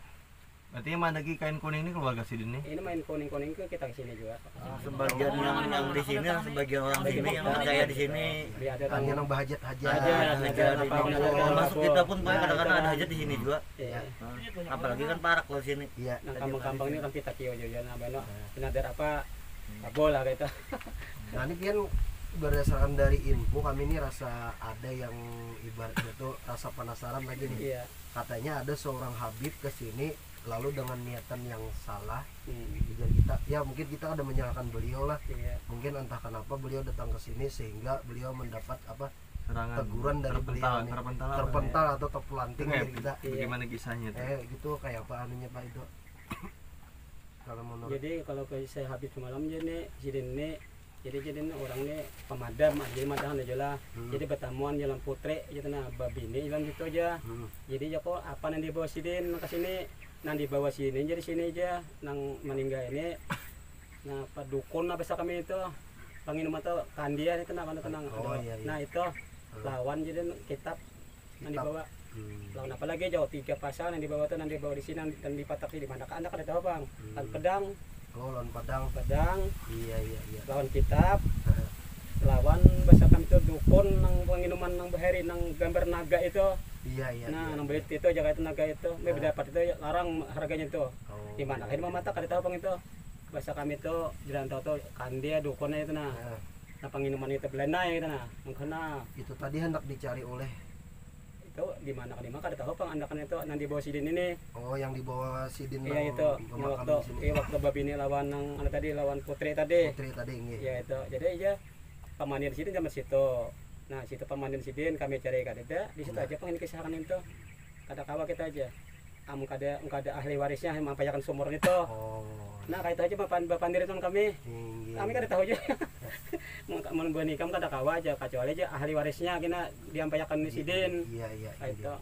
Berarti yang mana lagi kain kuning ini keluarga Sidin nih? Ini main kuning-kuning ke kita ke sini juga. sebagian yang di sini lah, sebagian orang di sini yang percaya di sini. Dia ada Hanya nang bahajat-hajat. Ada termasuk kita pun Pak, kadang-kadang ada hajat di sini juga. Iya. Apalagi kan parak kalau di sini. Iya. Nah, kampung-kampung ini orang kita kio juga nah bano. Benar apa? Bola gitu. Nah ini kan berdasarkan dari info kami ini rasa ada yang ibaratnya tuh rasa penasaran lagi nih. Iya. Katanya ada seorang Habib ke sini lalu dengan niatan yang salah. Hmm. Jadi kita ya mungkin kita ada menyalahkan beliau lah. Iya. Mungkin entah kenapa beliau datang ke sini sehingga beliau mendapat apa Serangan teguran dari beliau nih. Terpental atau terpelanting Itu dari kayak kita. bagaimana kisahnya tuh? Gitu kayak apa anunya Pak itu. Kalau menurut Jadi kalau ke saya habis semalam jadi ini jadi orang ini pemadam jadi madahan aja lah. Jadi bertamuan jalan putri gitu nah babi ini jalan gitu aja. Jadi ya kok apa yang dibawa sidin ke sini nang dibawa sini jadi sini aja nang meninggal ini nah apa dukun apa sih kami itu panginuman tuh kandian itu nah tenang Oh, iya, iya. nah itu lawan jadi kitab yang dibawa lawan apa lagi jauh 3 pasal yang dibawa tuh yang dibawa di sini dan dipatak di mana kan anda kada tahu bang kan pedang Oh lawan Padang. Iya. lawan kitab lawan bahasa kami itu dukun nang panginuman nang bahari nang gambar naga itu Iya. nah nang belit itu jaga itu naga itu may dapat itu larang harganya itu Oh. di mana kan mata kada tahu bang itu bahasa kami itu jalan tahu tuh kandia dukunnya itu nah nah panginuman itu Belanda gitu nah mengkena Itu tadi hendak dicari oleh itu di mana kada tahu bang anda kan itu nang di bawah sidin ini yang dibawa Sidin iya nang itu pemakam waktu di sini. iya waktu babi ini lawan nang anu tadi lawan putri tadi Putri tadi nggih. ya itu jadi aja pamandir sidin sama situ nah situ pamandir sidin kami cari kada di situ aja pengen kisahan itu kada kawa kita aja kamu kada ahli warisnya yang mampayakan sumur itu Oh. nah kayak itu aja bapandir itu kami Nggih. kami kada tahu aja mau nikam kada kawa aja kecuali aja ahli warisnya kena diampayakan di sidin Iya. kayak itu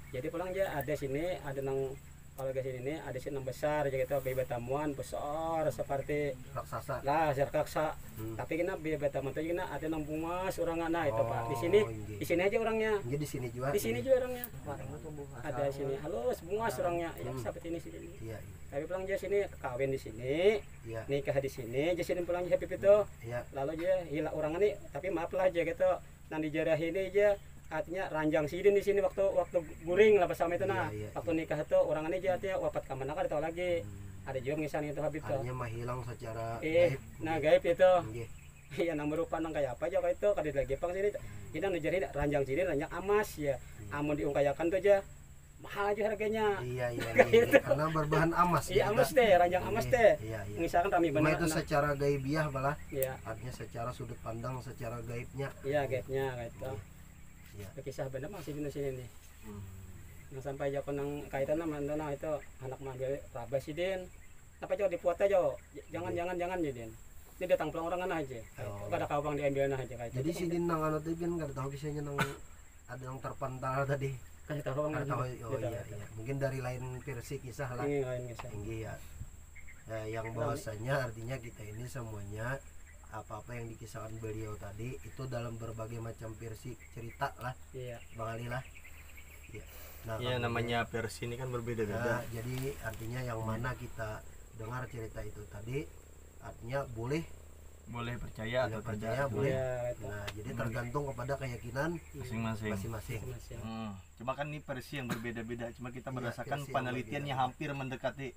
jadi pulang aja ada sini ada nang kalau ke sini nih ada sini besar aja gitu, bebek tamuan besar seperti raksasa. lah raksasa. Tapi kena bebek tamuan itu kena ada nang bungas orang nah itu Pak. Di sini aja orangnya. Jadi di sini juga. Di sini juga orangnya. Ada di sini. Halus bungas orangnya. Ya seperti ini sini. Iya. Tapi pulang aja sini kawin di sini. Iya. Nikah di sini. Aja sini pulang aja Habib itu. Iya. Lalu aja hilang orang ini, tapi maaf lah aja gitu. Nang di jarah ini aja artinya ranjang sidin di sini waktu guring lah bersama itu nah. Waktu nikah itu orang ini aja artinya wafat kamana kan tahu lagi. Ada juga ngisan itu Habib tuh. Artinya mah hilang secara gaib. Nah gaib itu. Nggih. Iya nang berupa nang kayak apa aja kayak itu kadit lagi pang sini. Ini nang dijari ranjang sidin ranjang amas ya. Amun diungkayakan tuh aja mahal aja harganya. Iya. Karena berbahan amas. Iya amas teh, ranjang amas teh. Iya. Misalkan rami Cuma benar. itu secara gaibiah balah. Iya. Artinya secara sudut pandang secara gaibnya. Iya gaibnya kayak itu. Iya. Kisah benar masih di sini nih. Yang sampai aja nang kaitan sama nah itu anak manggil rabas sidin. Apa coba dipuat aja. Jangan jadin. Ini datang pulang orang aja. Gak ada kawang diambil aja kayak Jadi sidin nang anu teh kan enggak tahu bisanya nang ada yang terpantal tadi. Kasih tahu Nggak tahu. Oh iya. Mungkin dari lain versi kisah lah. Ini lain kisah. Tinggi ya. Yang bahwasanya artinya kita ini semuanya apa-apa yang dikisahkan beliau tadi itu dalam berbagai macam versi cerita lah. Iya. Bang Ali lah. Iya. Nah, Ya namanya versi ini kan berbeda-beda. jadi artinya yang mana kita dengar cerita itu tadi artinya boleh Percaya atau percaya tidak boleh. Iya, itu. Nah, jadi tergantung kepada keyakinan masing-masing. masing-masing. Masih. Cuma kan ini versi yang berbeda-beda. Cuma kita Iya, berdasarkan versi yang penelitian yang hampir mendekati.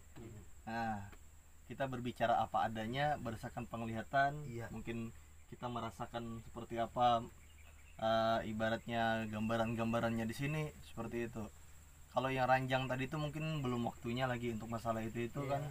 Nah, kita berbicara apa adanya berdasarkan penglihatan. Iya. Mungkin kita merasakan seperti apa, ibaratnya gambaran-gambarannya di sini seperti itu. Kalau yang ranjang tadi itu mungkin belum waktunya lagi untuk masalah itu kan.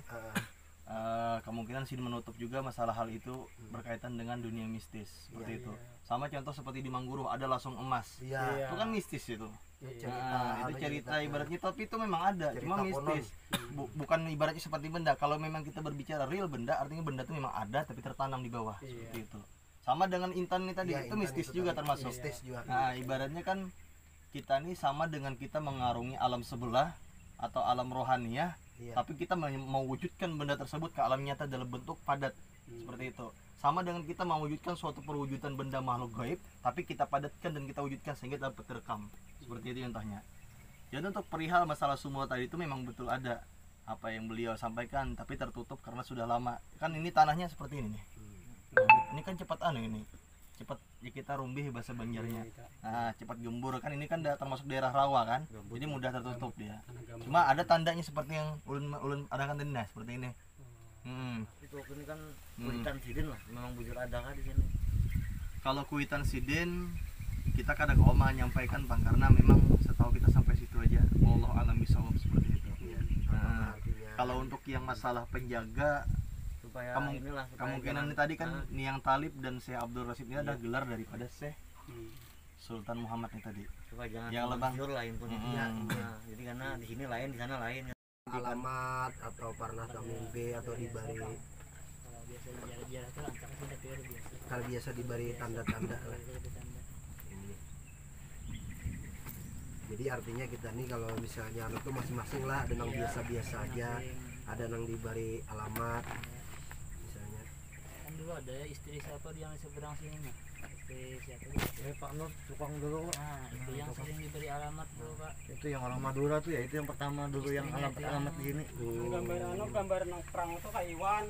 Kemungkinan sih menutup juga masalah hal itu berkaitan dengan dunia mistis seperti itu. Sama contoh seperti di Mangguru ada lasong emas. Iya. Itu kan mistis itu. Cerita, Itu cerita ibaratnya, tapi itu memang ada, cerita cuma mistis. Bukan ibaratnya seperti benda. Kalau memang kita berbicara real benda, artinya benda itu memang ada tapi tertanam di bawah seperti itu. Sama dengan intan ini tadi, Iya, itu intan mistis itu juga tadi. termasuk. Mistis juga. Nah, ibaratnya kan kita ini sama dengan kita mengarungi alam sebelah atau alam rohaniah. Iya. Tapi kita mewujudkan benda tersebut ke alam nyata dalam bentuk padat seperti itu. Sama dengan kita mewujudkan suatu perwujudan benda makhluk gaib, tapi kita padatkan dan kita wujudkan sehingga dapat terekam. Seperti itu contohnya. Jadi untuk perihal masalah sumur tadi itu memang betul ada apa yang beliau sampaikan, tapi tertutup karena sudah lama. Kan ini tanahnya seperti ini nih. Ini kan cepat ini. Cepat ya kita rumbih bahasa Banjarnya. Nah, cepat gembur kan ini kan termasuk daerah rawa kan. Jadi mudah tertutup dia. Cuma ada tandanya seperti yang ulun ada kan tadi nah, seperti ini. Itu ini kan kuitan sidin lah, memang bujur ada kan di sini. Kalau kuitan sidin kita kadang oma menyampaikan Bang karena memang setahu kita sampai situ aja. Wallahu alam bisawab seperti itu. Nah, kalau untuk yang masalah penjaga Supaya inilah kemungkinan ini tadi kan ini yang Talib dan Syekh Abdul Rasid ini ada gelar daripada Syekh Sultan Muhammad ini tadi. supaya jangan yang lebang lah infonya. Nah, jadi karena di sini lain, di sana lain. Alamat atau pernah mimpi atau diberi Kalau biasa jarak-jarak itu lancar sih tapi udah biasa. kalau biasa diberi tanda-tanda lah. Jadi artinya kita nih kalau misalnya anu tuh masing-masing lah ada yang biasa-biasa aja, ada yang diberi alamat misalnya. Kan dulu ada istri siapa yang seberang sini nih. Istri siapa gitu. Pak Nur tukang dulu. Nah, itu yang sering diberi alamat dulu, Pak. Itu yang orang Madura tuh ya, itu yang pertama dulu yang alamat di sini. Gambar nang perang itu kayak Iwan.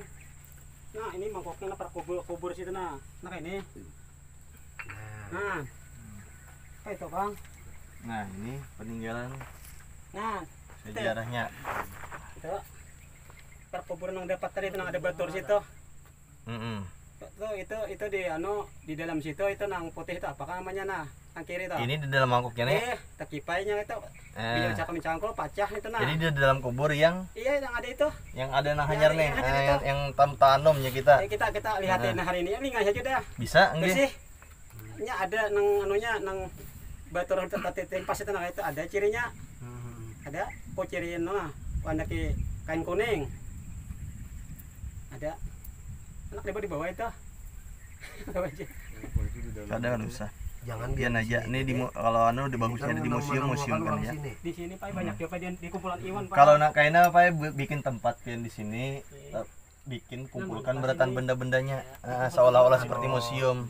Nah ini mangkoknya per kubur situ nah. Nah kayak ini. Nah. Kayak itu Bang. Nah, ini peninggalan Nah sejarahnya. itu per kubur nang dapat tadi itu nang ada batur situ. Itu di di dalam situ itu nang putih itu apakah namanya nah? Nang kiri itu. Ini di dalam mangkuknya nih. Tekipainya itu. Biar cakap mencangkul pacah itu nah. Jadi di dalam kubur yang Yang ada itu. yang ada nah hanyar nih, itu. yang tanumnya kita. Kita lihatin hari ini nggak aja dah. Bisa Terus enggak? sih. Nya ada nang nang batur tempas itu nah itu ada cirinya. Ada ciri nah warna kain kuning. Ada. Anak di bawah itu. Kadang kan bisa. Jangan Pian di aja. sini. Nih di kalau anu di bagusnya Kita di museum menemukan kan orang ya. sini. Di sini Pak banyak juga di kumpulan Iwan Pak. Kalau nak kayaknya apa ya bikin tempat pian di sini bikin kumpulkan beratan benda-bendanya seolah-olah seperti museum.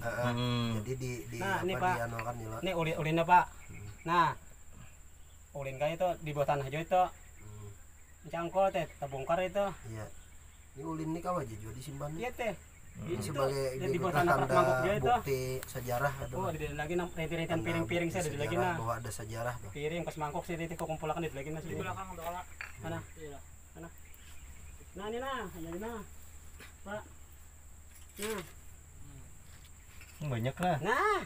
Jadi di Nah, ini, apa Pak. dianukan nih lah. Ini ulinnya Pak. Nah, ulin kayak itu di bawah tanah aja itu. Cangkol teh, terbongkar itu. Iya. Ini ulin ini kawan aja juga disimpan. Iya teh. Ini Itu sebagai di bawah tanah prak mangkok dia itu. bukti sejarah atau Oh, di lagi reti-retian piring-piring saya di lagi sejarah nah. bahwa ada sejarah tuh. Piring pas mangkok sih itu kumpulkan di lagi nah sini. belakang udah kalah. Mana? Iya. Nah, ini nah, jadi nah. Pak. Nah, Banyak lah. nah.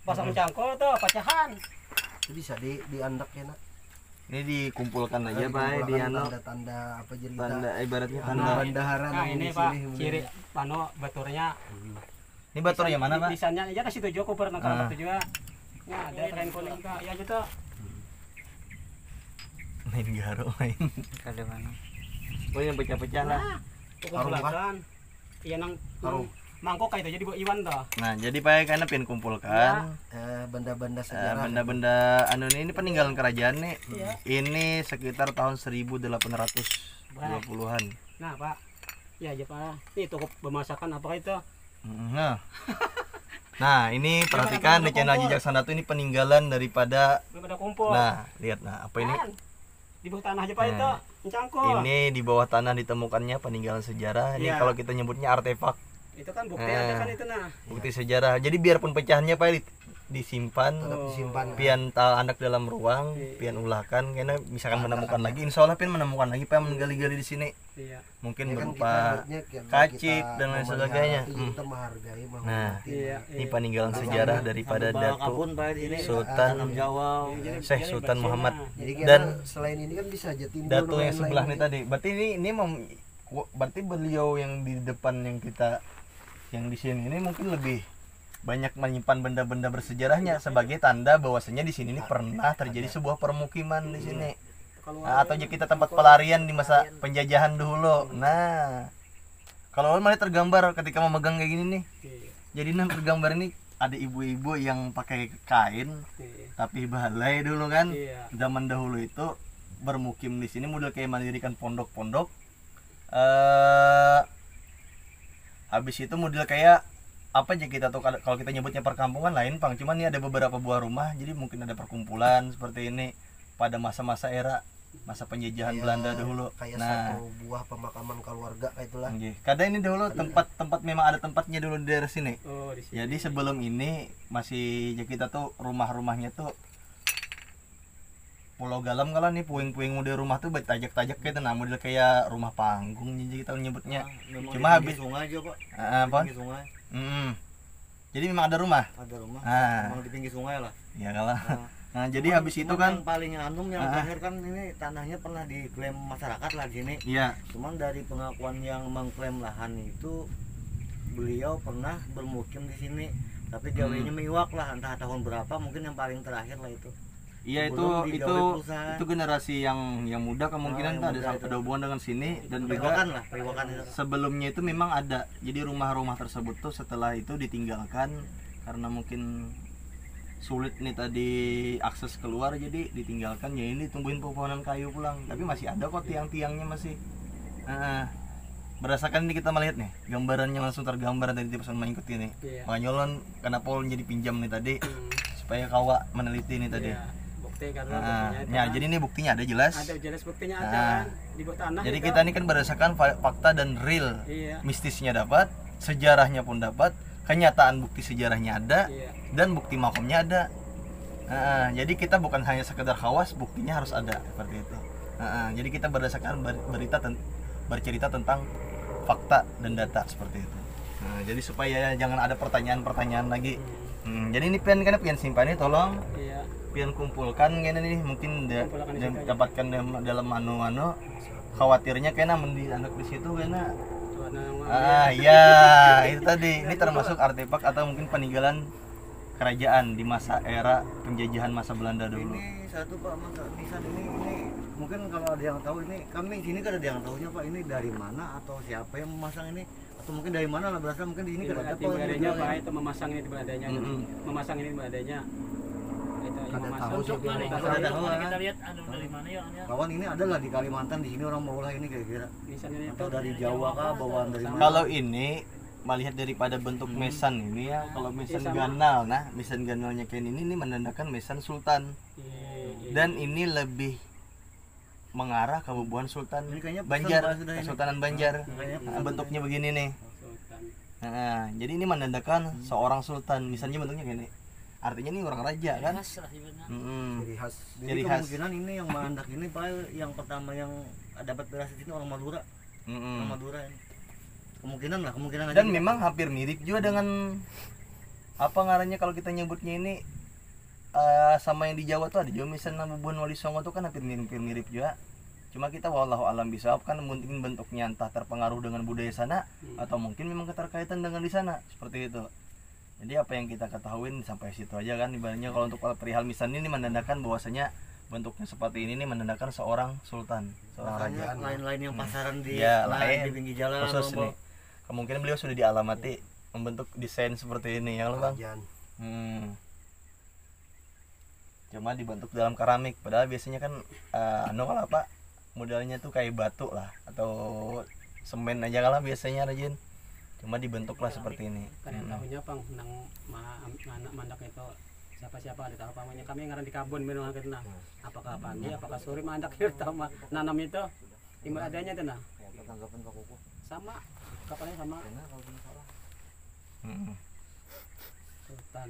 Pasang cangkol tuh pecahan. Itu bisa diandak ya nak. Ini dikumpulkan aja Pak di anu tanda-tanda apa jadi tanda ibaratnya Nah, tanda. bendahara Nah, di ini sini Pak, kemudian. ciri pano baturnya. Ini baturnya mana Pak? Desainnya ya di situ juga kuper nang batu juga. Ya, ada tren kuning Kak. Ya aja tuh. Main garo main. Kada mana. Oh yang pecah-pecah lah. Nah, kumpulkan. Iya nang Harum. mangkok kayak itu jadi buat Iwan tuh. Nah, jadi Pak karena pian kumpulkan Benda-benda sejarah. benda-benda anu ini peninggalan kerajaan nih. Iya. Ini sekitar tahun 1820-an. Nah, Pak. Ya aja Pak. Ini toko pemasakan apa itu? Nah. Nah, ini perhatikan di channel Jejak Sandatu ini peninggalan daripada Belum ada kumpul. nah, lihat nah, apa ini? Kan, di bawah tanah aja Pak itu. Nah, Cangkol. Ini di bawah tanah ditemukannya peninggalan sejarah. Ini Iya. kalau kita nyebutnya artefak, Itu kan bukti ada Nah. kan itu nah. bukti sejarah. Jadi biarpun pecahannya Pak disimpan, Tetap disimpan. pian anak dalam ruang, Iya. pian ulahkan karena misalkan menemukan lagi, insya Allah pian menemukan lagi pian menggali-gali di sini. Iya. Mungkin Ya kan berupa kita lihatnya, kacip kita dan lain memelihara sebagainya. itu kita menghargai Nah, menghormati. Iya. ini peninggalan sejarah daripada Sambil bawa Datuk kabun Pak di sini. Sultan Tanam Jawa. Syekh Sultan Muhammad. Jadi Dan selain ini kan bisa aja timbul Datuk yang lain-lain sebelah nih nih. tadi. Berarti ini berarti beliau yang di depan yang kita yang di sini ini mungkin lebih banyak menyimpan benda-benda bersejarahnya sebagai tanda bahwasanya di sini ini pernah terjadi sebuah permukiman di sini. Nah, atau kita tempat pelarian di masa penjajahan dulu. Nah, kalau malah tergambar ketika memegang kayak gini nih. Iya. Jadi nan tergambar ini ada ibu-ibu yang pakai kain Iya. tapi balai dulu kan. Iya. Zaman dahulu itu bermukim di sini model kayak mendirikan pondok-pondok. Habis itu model kayak apa aja kita tuh kalau kita nyebutnya perkampungan lain Pang, cuman ini ada beberapa buah rumah jadi mungkin ada perkumpulan seperti ini pada masa-masa era masa penjajahan Kayak- Belanda dahulu. Kayak Nah, satu buah pemakaman keluarga kayak itulah. nggih. Kadang ini dahulu tempat memang ada tempatnya dulu di daerah sini. Oh, di sini. Jadi sebelum ini masih kita tuh rumah-rumahnya tuh pulau galam kalau nih puing-puing model rumah tuh tajak-tajak kayak nah model kayak rumah panggung jadi kita nyebutnya. Memang Cuma di pinggir habis- sungai aja Pak. Apa? Di pinggir sungai Jadi memang ada rumah. ada rumah. Ah. Memang di pinggir sungai lah. Ya kalau. Nah, Nah, jadi cuman- habis itu cuman kan yang paling anum yang Ah. terakhir kan ini tanahnya pernah diklaim masyarakat lah di sini. iya, Cuman dari pengakuan yang mengklaim lahan itu beliau pernah bermukim di sini. Tapi jauhnya miwak lah entah tahun berapa mungkin yang paling terakhir lah itu. iya itu Sebelum dijauhi perusahaan. itu generasi yang muda kemungkinan yang tuh ada muda itu. ada hubungan dengan sini dan Periwakan juga lah, periwakan itu. sebelumnya itu memang ada. Jadi rumah-rumah tersebut tuh setelah itu ditinggalkan karena mungkin sulit nih tadi akses keluar jadi ditinggalkan ya ini tumbuhin pepohonan kayu pulang tapi masih ada kok tiang-tiangnya masih. Nah, berdasarkan ini kita melihat nih gambarannya langsung tergambar dari tipe mengikuti nih. Iya. Manyolon kenapa ulun jadi pinjam nih tadi Hmm. supaya kawa meneliti nih tadi. Iya. Bukti karena Nah, buktinya itu ya kan. jadi ini buktinya ada jelas. ada jelas buktinya ada Nah. kan di bawah tanah. Jadi itu. kita ini kan berdasarkan fakta dan real. Iya. Mistisnya dapat, sejarahnya pun dapat, kenyataan bukti sejarahnya ada Iya. dan bukti makomnya ada. Nah, jadi kita bukan hanya sekedar khawas, buktinya harus ada seperti itu. Nah, jadi kita berdasarkan bercerita tentang fakta dan data seperti itu. Nah, jadi supaya jangan ada pertanyaan-pertanyaan lagi. Jadi ini pian simpan ini tolong Iya. pian kumpulkan gini nih mungkin Kumpulkan di situ aja. dapatkan dalam manu khawatirnya kayaknya mendi anak di situ kayaknya ya itu tadi ini termasuk artefak atau mungkin peninggalan kerajaan di masa era penjajahan masa Belanda dulu. Ini satu Pak Mas nisan ini mungkin kalau ada yang tahu ini kami sini kan ada yang tahunya Pak ini dari mana atau siapa yang memasang ini Atau mungkin dari mana lah berasal, mungkin di sini kan ada Timur adanya Pak itu memasang ini timur adanya. Memasang ini timur adanya. Itu yang Kada memasang. tahu sih, Mana nih? Kada tahu, Mana kan? kita lihat anu dari mana ya? kawan ini ada lah di Kalimantan, di sini orang mau olah ini kira-kira. Misalnya itu Atau dari Jawa kah, bawaan dari mana? Kalau ini melihat daripada bentuk mesan ini ya, kalau mesan ganal, nah mesan ganalnya kayak ini menandakan mesan sultan, dan ini lebih mengarah ke Bubuhan Sultan Ini kayaknya Banjar, pesan, Pak, sudah ini. Kesultanan Banjar. Kayaknya Nah, bentuknya begini nih. Sultan. Nah, jadi ini menandakan seorang sultan. Misalnya bentuknya gini. Artinya ini orang raja kan? Khas lah sebenarnya. Ciri khas. Jadi Ciri khas. kemungkinan ini yang mandak ini Pak, yang pertama yang dapat beras di sini orang Madura. Orang Madura ini. Kemungkinan aja. Dan memang hampir mirip juga dengan apa ngarannya kalau kita nyebutnya ini sama yang di Jawa tuh ada juga misalnya Bubuhan Wali Songo tuh kan hampir mirip juga. Cuma kita wallahu alam bisawab kan mungkin bentuknya entah terpengaruh dengan budaya sana atau mungkin memang keterkaitan dengan di sana seperti itu. Jadi apa yang kita ketahui sampai situ aja kan, ibaratnya kalau untuk perihal misan ini menandakan bahwasanya bentuknya seperti ini menandakan seorang sultan, seorang raja. Lain-lain yang pasaran di Ya, lain lain di pinggir jalan khusus Rombol. nih. Kemungkinan beliau sudah dialamati membentuk desain seperti ini ya lo bang. Kerajaan. Cuma dibentuk dalam keramik, padahal biasanya kan kalau apa modelnya tuh kayak batu lah atau semen aja lah biasanya rajin. Cuma dibentuklah seperti ini. Kalian tahunya Pang nang mandak itu siapa ada tahu pamanya kami ngaran di kabun minum kena. Apakah pandi, apakah sore mandak itu tahu nanam itu timur adanya itu nah. Tanggapan Pak Kuku. Sama kapalnya sama Hmm. Sultan.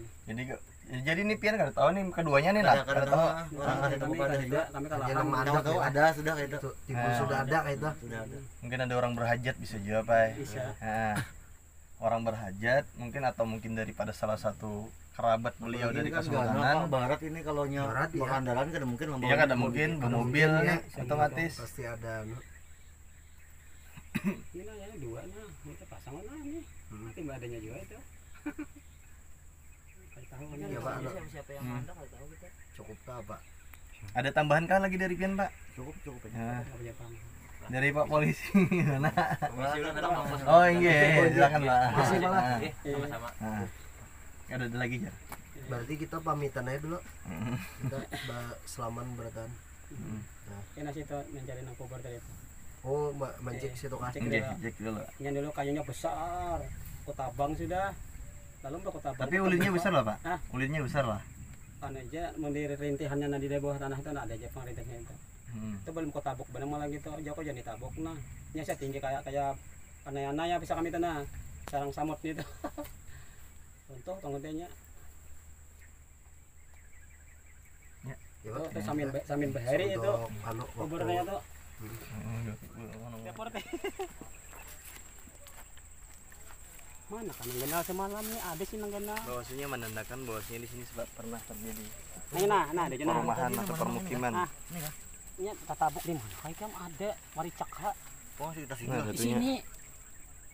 Jadi ini pian kada tahu nih keduanya nih lah. Kada tahu. Orang ada Kami bukan ada juga. kami Kerajaan kalah. mandak Tahu ya. ada sudah kayak itu. Itu timbul sudah ada kayak itu. Sudah ada. Mungkin ada orang berhajat bisa juga, Pak. Bisa. Nah, orang berhajat mungkin atau mungkin daripada salah satu kerabat beliau dari Ini kan Kesultanan. Pak, barat ini kalau nya Barat, ya. Pakandaran kan mungkin membawa Iya kada mungkin bermobil ya, otomatis. pasti ada. Ini nah ya dua nah, kita pasang nah ini. Timur adanya juga itu. Kali tahu kan Iya, Pak. Siapa yang mandak nggak tahu kita. Cukup tak Pak? Ada tambahan kah lagi dari pian, Pak? cukup aja. Nah, Nggak punya Pang. dari Pak Polisi gimana? Sama-sama. Oh iya, silakan Pak. Makasih, Pak. Nah, Sama-sama. nah. Ada lagi ya? Berarti kita pamitan aja dulu. Kita selaman beratan. Kena situ mencari nang kubur tadi itu. Oh, mancik situ kasih. Cek Oke, dulu. cek dulu. Yang dulu kayunya besar. Kotabang sudah. Lalu untuk kotabang. Tapi ulitnya besar lah, Pak. Hah? Ulitnya besar lah. Kan aja mendiri rintihannya di bawah tanah itu ada aja pengrintihnya itu. Itu belum kotabuk benar malah gitu. Jauh jadi tabuk nah. Nya saya tinggi kayak aneh-aneh ya bisa kami tanah. Sarang samut gitu. Untuk tonggonya. Ya, Itu samin bahari itu. Anu, Kuburnya itu. Hmm. Depor teh. Mana kan yang genal semalam nih ada sih yang genal. Bahwasanya menandakan bahwasanya di sini pernah terjadi Nah, ada genal. perumahan atau permukiman. Ah, ini tatabuk di mana? Kayak kan ada waricak ha. Oh, kita sini. Nah, Di satunya. sini.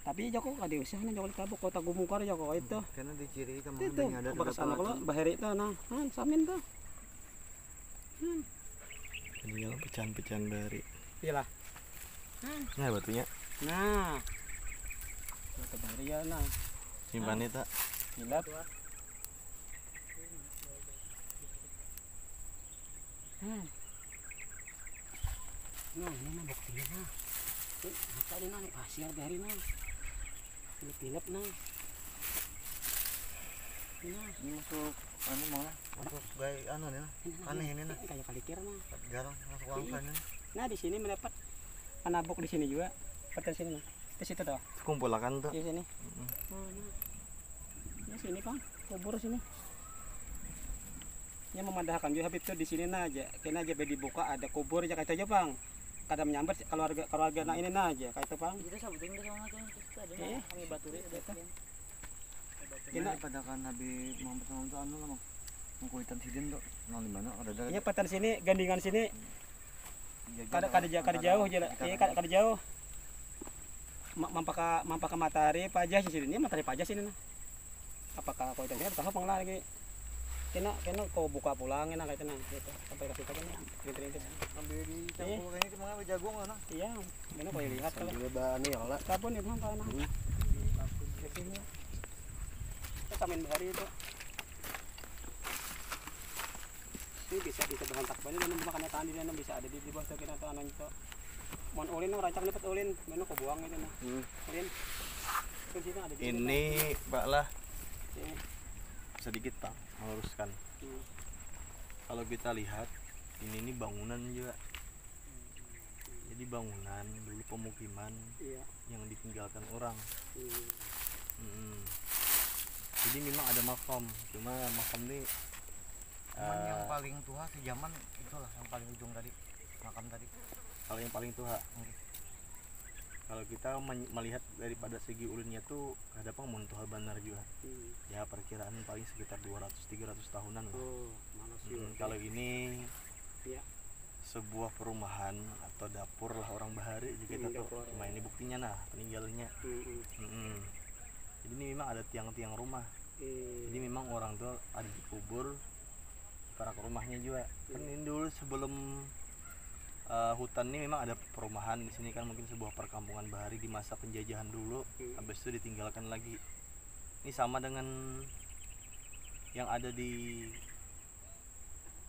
Tapi Joko kada usah nih Joko tabuk kota Gumungkar Joko itu. Karena diciri Itu kemana ada bekas sana kalau bahari itu nah, samin tuh. Ini yang pecahan-pecahan dari. Pilah. Nah, batunya Nah. Itu bahari ya nah. simpan itu. Kilat. Nah, ini nah buktinya nah. Apa ini nah pasir dari nah. Pilip nah. Ini masuk anu mau lah. Masuk baik anu nih. Aneh ini nah. Kayak kalikir nah. Garang masuk wangkan ini. Nah di sini mendapat anabuk di sini juga. Petan sini nah. Di situ tuh. Kumpulakan tuh. Di sini. Di sini Bang. Kubur sini. Yang memandahkan juga Habib tuh di sini nah aja. Kena aja dibuka ada kubur aja kayak itu aja Bang. Kada menyambar keluarga nah ini nah aja kayak itu Bang. Kita sabutin ke sana kan. Kita ada Iya. kami baturi ada kan. Kena Pada kan Nabi Muhammad SAW anu lah mengkuitan sidin tuh. Nang di mana ada ini petan sini gandingan sini kada jauh aja lah. Iya kada jauh. Mampaka matahari pajah di sini. Ini matahari pajah sini nah. Apakah kau itu tahu Bang lagi. Kena kau buka pulangin nah kayak itu nah gitu. Sampai ke situ kan rintis. ambil di campur kayaknya cuma jagung ana. Iya, ini kau lihat kalau Sambil nih ya lah. sabun itu kan sini. Taman Bahari itu. Ini bisa berhentak banyak dan makan tani dan bisa ada di bawah tuh kita tanah itu. Mon ulin rancang dapat ulin, mana kau buang itu nah. Ulin. Terus itu ada di Ini Pak lah sini. sedikit Pak meluruskan. Kalau kita lihat ini bangunan juga. Jadi bangunan dulu pemukiman Iya. yang ditinggalkan orang. Jadi memang ada makam, cuma makam ini Cuman yang paling tua sejaman itulah yang paling ujung tadi, makam tadi. kalau yang paling tua. Kalau kita melihat daripada segi ulinnya tuh ada pengun tuh benar juga. Ya perkiraan paling sekitar 200-300 tahunan lah. Oh, manusia. Kalau ini Iya. sebuah perumahan atau dapur lah orang Bahari juga kita tuh. Dapur. Cuma ini buktinya nah peninggalannya. Jadi ini memang ada tiang-tiang rumah. Jadi memang orang tuh ada dikubur para rumahnya juga. Kan ini dulu sebelum hutan ini memang ada perumahan di sini kan, mungkin sebuah perkampungan Bahari di masa penjajahan dulu. Habis itu ditinggalkan lagi. Ini sama dengan yang ada di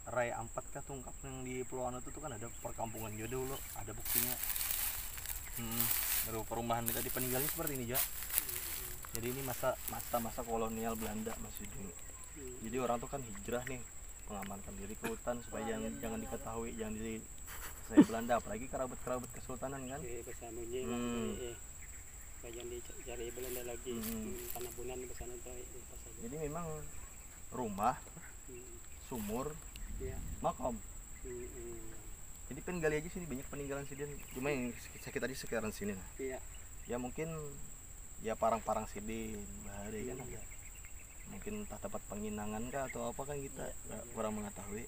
Rai Ampat kah Tungkap yang di Pulau Anu itu kan ada perkampungan juga dulu, ada buktinya. Baru perumahan kita di peninggalan seperti ini ya. Jadi ini masa kolonial Belanda masih dulu. Jadi orang tuh kan hijrah nih, mengamankan diri ke hutan supaya jangan diketahui, jangan saya Belanda, apalagi kerabat kesultanan kan. Bersambungnya bagian dicari Belanda lagi. Tanah bunan bersama itu. Jadi memang rumah, sumur, makam. Jadi pengali aja sini banyak peninggalan sini. Cuma yang sakit tadi sekitaran sini nah. Iya. Ya mungkin ya parang-parang sidin Bahari kan ada. Mungkin entah tempat penginangan kah atau apa kan kita kurang mengetahui.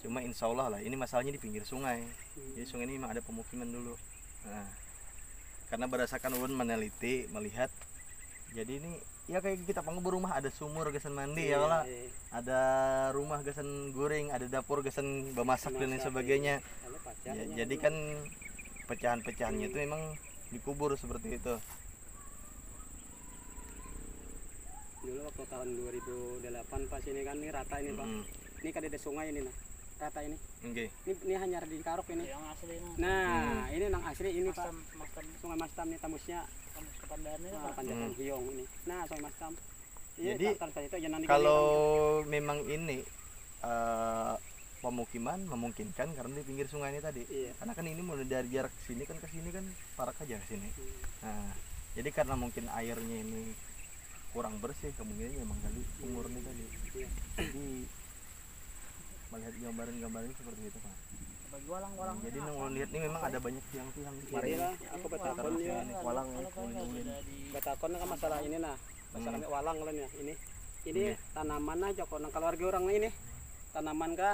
Cuma insya Allah lah ini masalahnya di pinggir sungai. Jadi sungai ini memang ada pemukiman dulu. Nah, karena berdasarkan ulun meneliti melihat, jadi ini ya kayak kita panggil berumah ada sumur gasan mandi ya lah, ada rumah gasan goreng, ada dapur gasan bemasak dan lain sebagainya. Ya, jadi kan pecahan-pecahannya itu memang dikubur seperti itu. Dulu waktu tahun 2008 pas ini kan ini rata ini Pak. Ini kan ada sungai ini nah. Rata ini. Oke. Ini hanya di Karok ini. Yang asli Nah, ini nang asli ini Pak. Mastam Sungai Mastam ini tembusnya kampus Kepandan ini Pak. Panjang Hiong ini. Nah, Sungai Mastam. Jadi, itu jangan Kalau memang ini pemukiman memungkinkan karena di pinggir sungai ini tadi. Karena kan ini mulai dari jarak sini kan ke sini kan parak aja ke sini. Nah, jadi karena mungkin airnya ini kurang bersih, kemungkinan memang gali sumur ini tadi. Jadi melihat gambaran-gambaran seperti itu Pak. Bagi walang-walang. Jadi nang lihat ini memang ada banyak tiang-tiang di sini. Marilah aku batakon ya. Walang Batakon kan masalah ini nah. Masalah walang kan ya ini. Ini tanaman aja kok nang keluarga orang ini. Tanaman kah?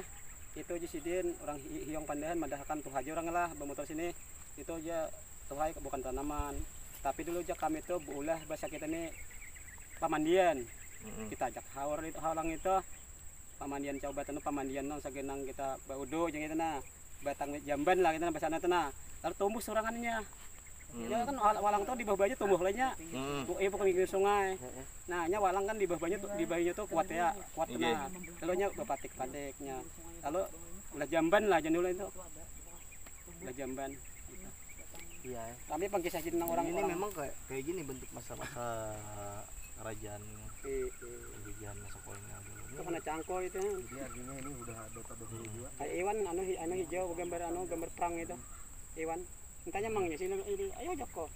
Itu aja sidin orang Hiong Pandahan madahkan tuh aja orang lah bermotor sini. Itu aja tuh bukan tanaman. Tapi dulu aja kami tuh buulah bahasa kita nih pamandian. Kita ajak halang itu pamandian coba tanu pamandian nang sagenang kita baudo jeung itu nah batang jamban lah kita bahasa nah lalu tumbuh sorangannya. Ya kan walang tuh di bawah banyak tumbuh lainnya. Bukan di sungai. Nah, nya walang kan di bawahnya tuh kuat ya, kuat nah. Lalu nya bepatik-patiknya. Lalu ulah jamban lah jangan itu. Ulah jamban. Iya. Tapi pangkisah jadi orang ini memang kayak gini bentuk masa-masa kerajaan penjajahan masa kolonial dulu. Itu kena cangko itu. Jadi artinya ini udah ada dahulu juga. Iwan anu hijau gambar perang itu. Iwan. Entahnya mangnya sini ini ayo Joko.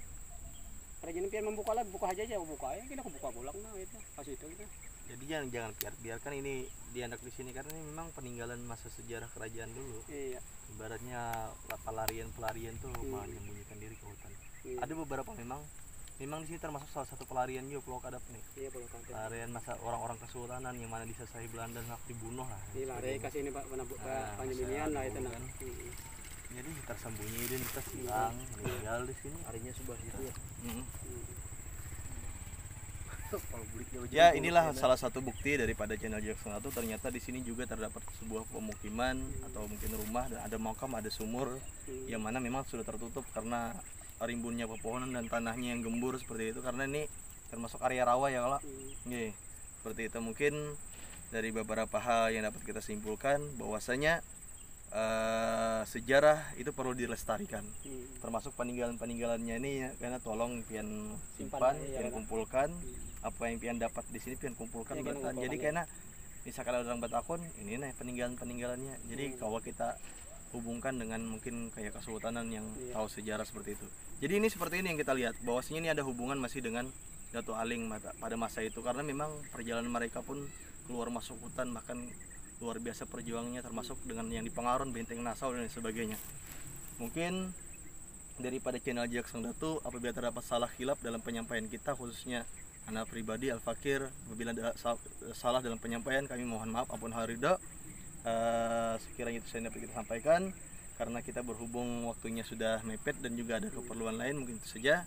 Kerajaan pian membuka lah, buka aja buka ya kita buka bolang nah itu. Pas itu gitu. Jadi jangan biarkan ini dianak di sini karena ini memang peninggalan masa sejarah kerajaan dulu. Iya. Ibaratnya pelarian tuh menyembunyikan diri ke hutan. Ada beberapa memang di sini termasuk salah satu pelarian juga Pulau Kadap nih. Iya Pulau Kadap. Pelarian masa orang-orang kesultanan yang mana disasai Belanda dan dibunuh lah. Iya lari kasih ini Pak penyembunyian lah itu nah. Jadi tersembunyi identitas hilang, meninggal di sini. Harinya sebuah itu ya. Ya inilah salah satu bukti daripada channel Jackson itu ternyata di sini juga terdapat sebuah pemukiman atau mungkin rumah dan ada makam, ada sumur yang mana memang sudah tertutup karena rimbunnya pepohonan dan tanahnya yang gembur seperti itu karena ini termasuk area rawa ya kalau nggih. Seperti itu mungkin dari beberapa hal yang dapat kita simpulkan bahwasanya sejarah itu perlu dilestarikan, termasuk peninggalan-peninggalannya ini ya, karena tolong pian simpan, pian kumpulkan apa yang pian dapat di sini pian kumpulkan bertahan. Jadi karena misalkan ada orang batakon ini nih peninggalan-peninggalannya, jadi kalau kita hubungkan dengan mungkin kayak kesultanan yang tahu sejarah seperti itu. Jadi ini seperti ini yang kita lihat bahwasanya ini ada hubungan masih dengan Datuk Aling pada masa itu, karena memang perjalanan mereka pun keluar masuk hutan bahkan luar biasa perjuangannya, termasuk dengan yang di Pengaron, Benteng Nasau dan sebagainya. Mungkin daripada channel Jejak Sang Datu, apabila terdapat salah khilaf dalam penyampaian kita, khususnya anak pribadi Al-Fakir, apabila ada salah dalam penyampaian, kami mohon maaf, ampun harida. Sekiranya itu saya dapat kita sampaikan, karena kita berhubung waktunya sudah mepet dan juga ada keperluan lain, mungkin itu saja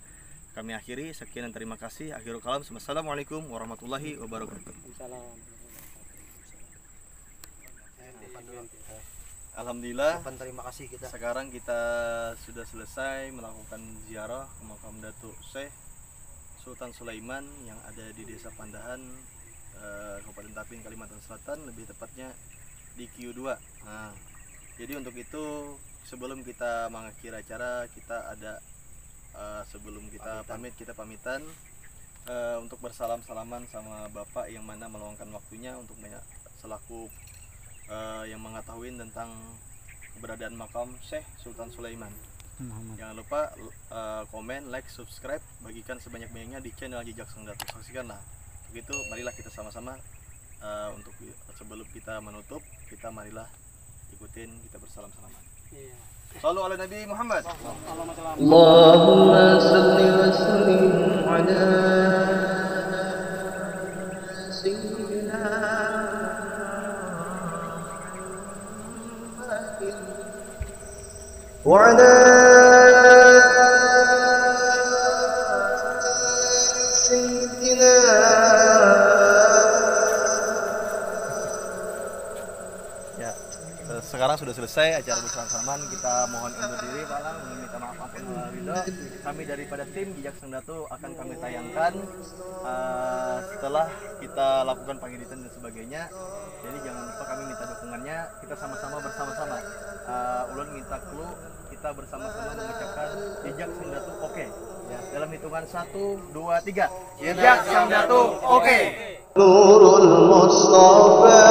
kami akhiri. Sekian dan terima kasih. Akhirul kalam. Assalamualaikum warahmatullahi wabarakatuh. Alhamdulillah, terima kasih kita. sekarang kita sudah selesai melakukan ziarah ke makam Datuk Syekh Sultan Sulaiman yang ada di Desa Pandahan, Kabupaten Tapin, Kalimantan Selatan, lebih tepatnya di Q2. Nah, jadi untuk itu sebelum kita mengakhiri acara, kita ada sebelum kita pamitan untuk bersalam-salaman sama Bapak yang mana meluangkan waktunya untuk selaku yang mengetahui tentang keberadaan makam Syekh Sultan Sulaiman. Jangan lupa komen, like, subscribe, bagikan sebanyak-banyaknya di channel Jejak Sang Datu. Saksikanlah. Begitu, marilah kita sama-sama untuk sebelum kita menutup, kita marilah ikutin, kita bersalam-salaman. Shallu ala Nabi Muhammad. Allahumma salli wa sallim ala sayyidina وعلى سيدنا Ya, sekarang sudah selesai acara bersama-samaan. Kita mohon undur diri, Pak Lang, meminta maaf ampun ridho. Kami daripada tim Jejak Sang Datu akan kami tayangkan setelah kita lakukan pengeditan dan sebagainya. Jadi jangan lupa kami minta dukungannya. Kita sama-sama bersama-sama. Ulun minta clue, kita bersama-sama mengucapkan Jejak Sang Datu oke. Ya, dalam hitungan 1, 2, 3. Jejak Sang Datu oke. Nurul Mustafa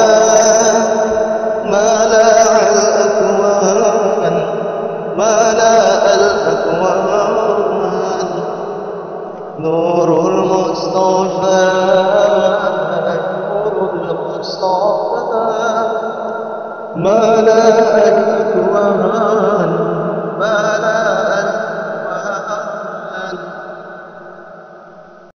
ملأ الأكوان ملأ الأكوان نور المصطفى نور المصطفى ملأ الأكوان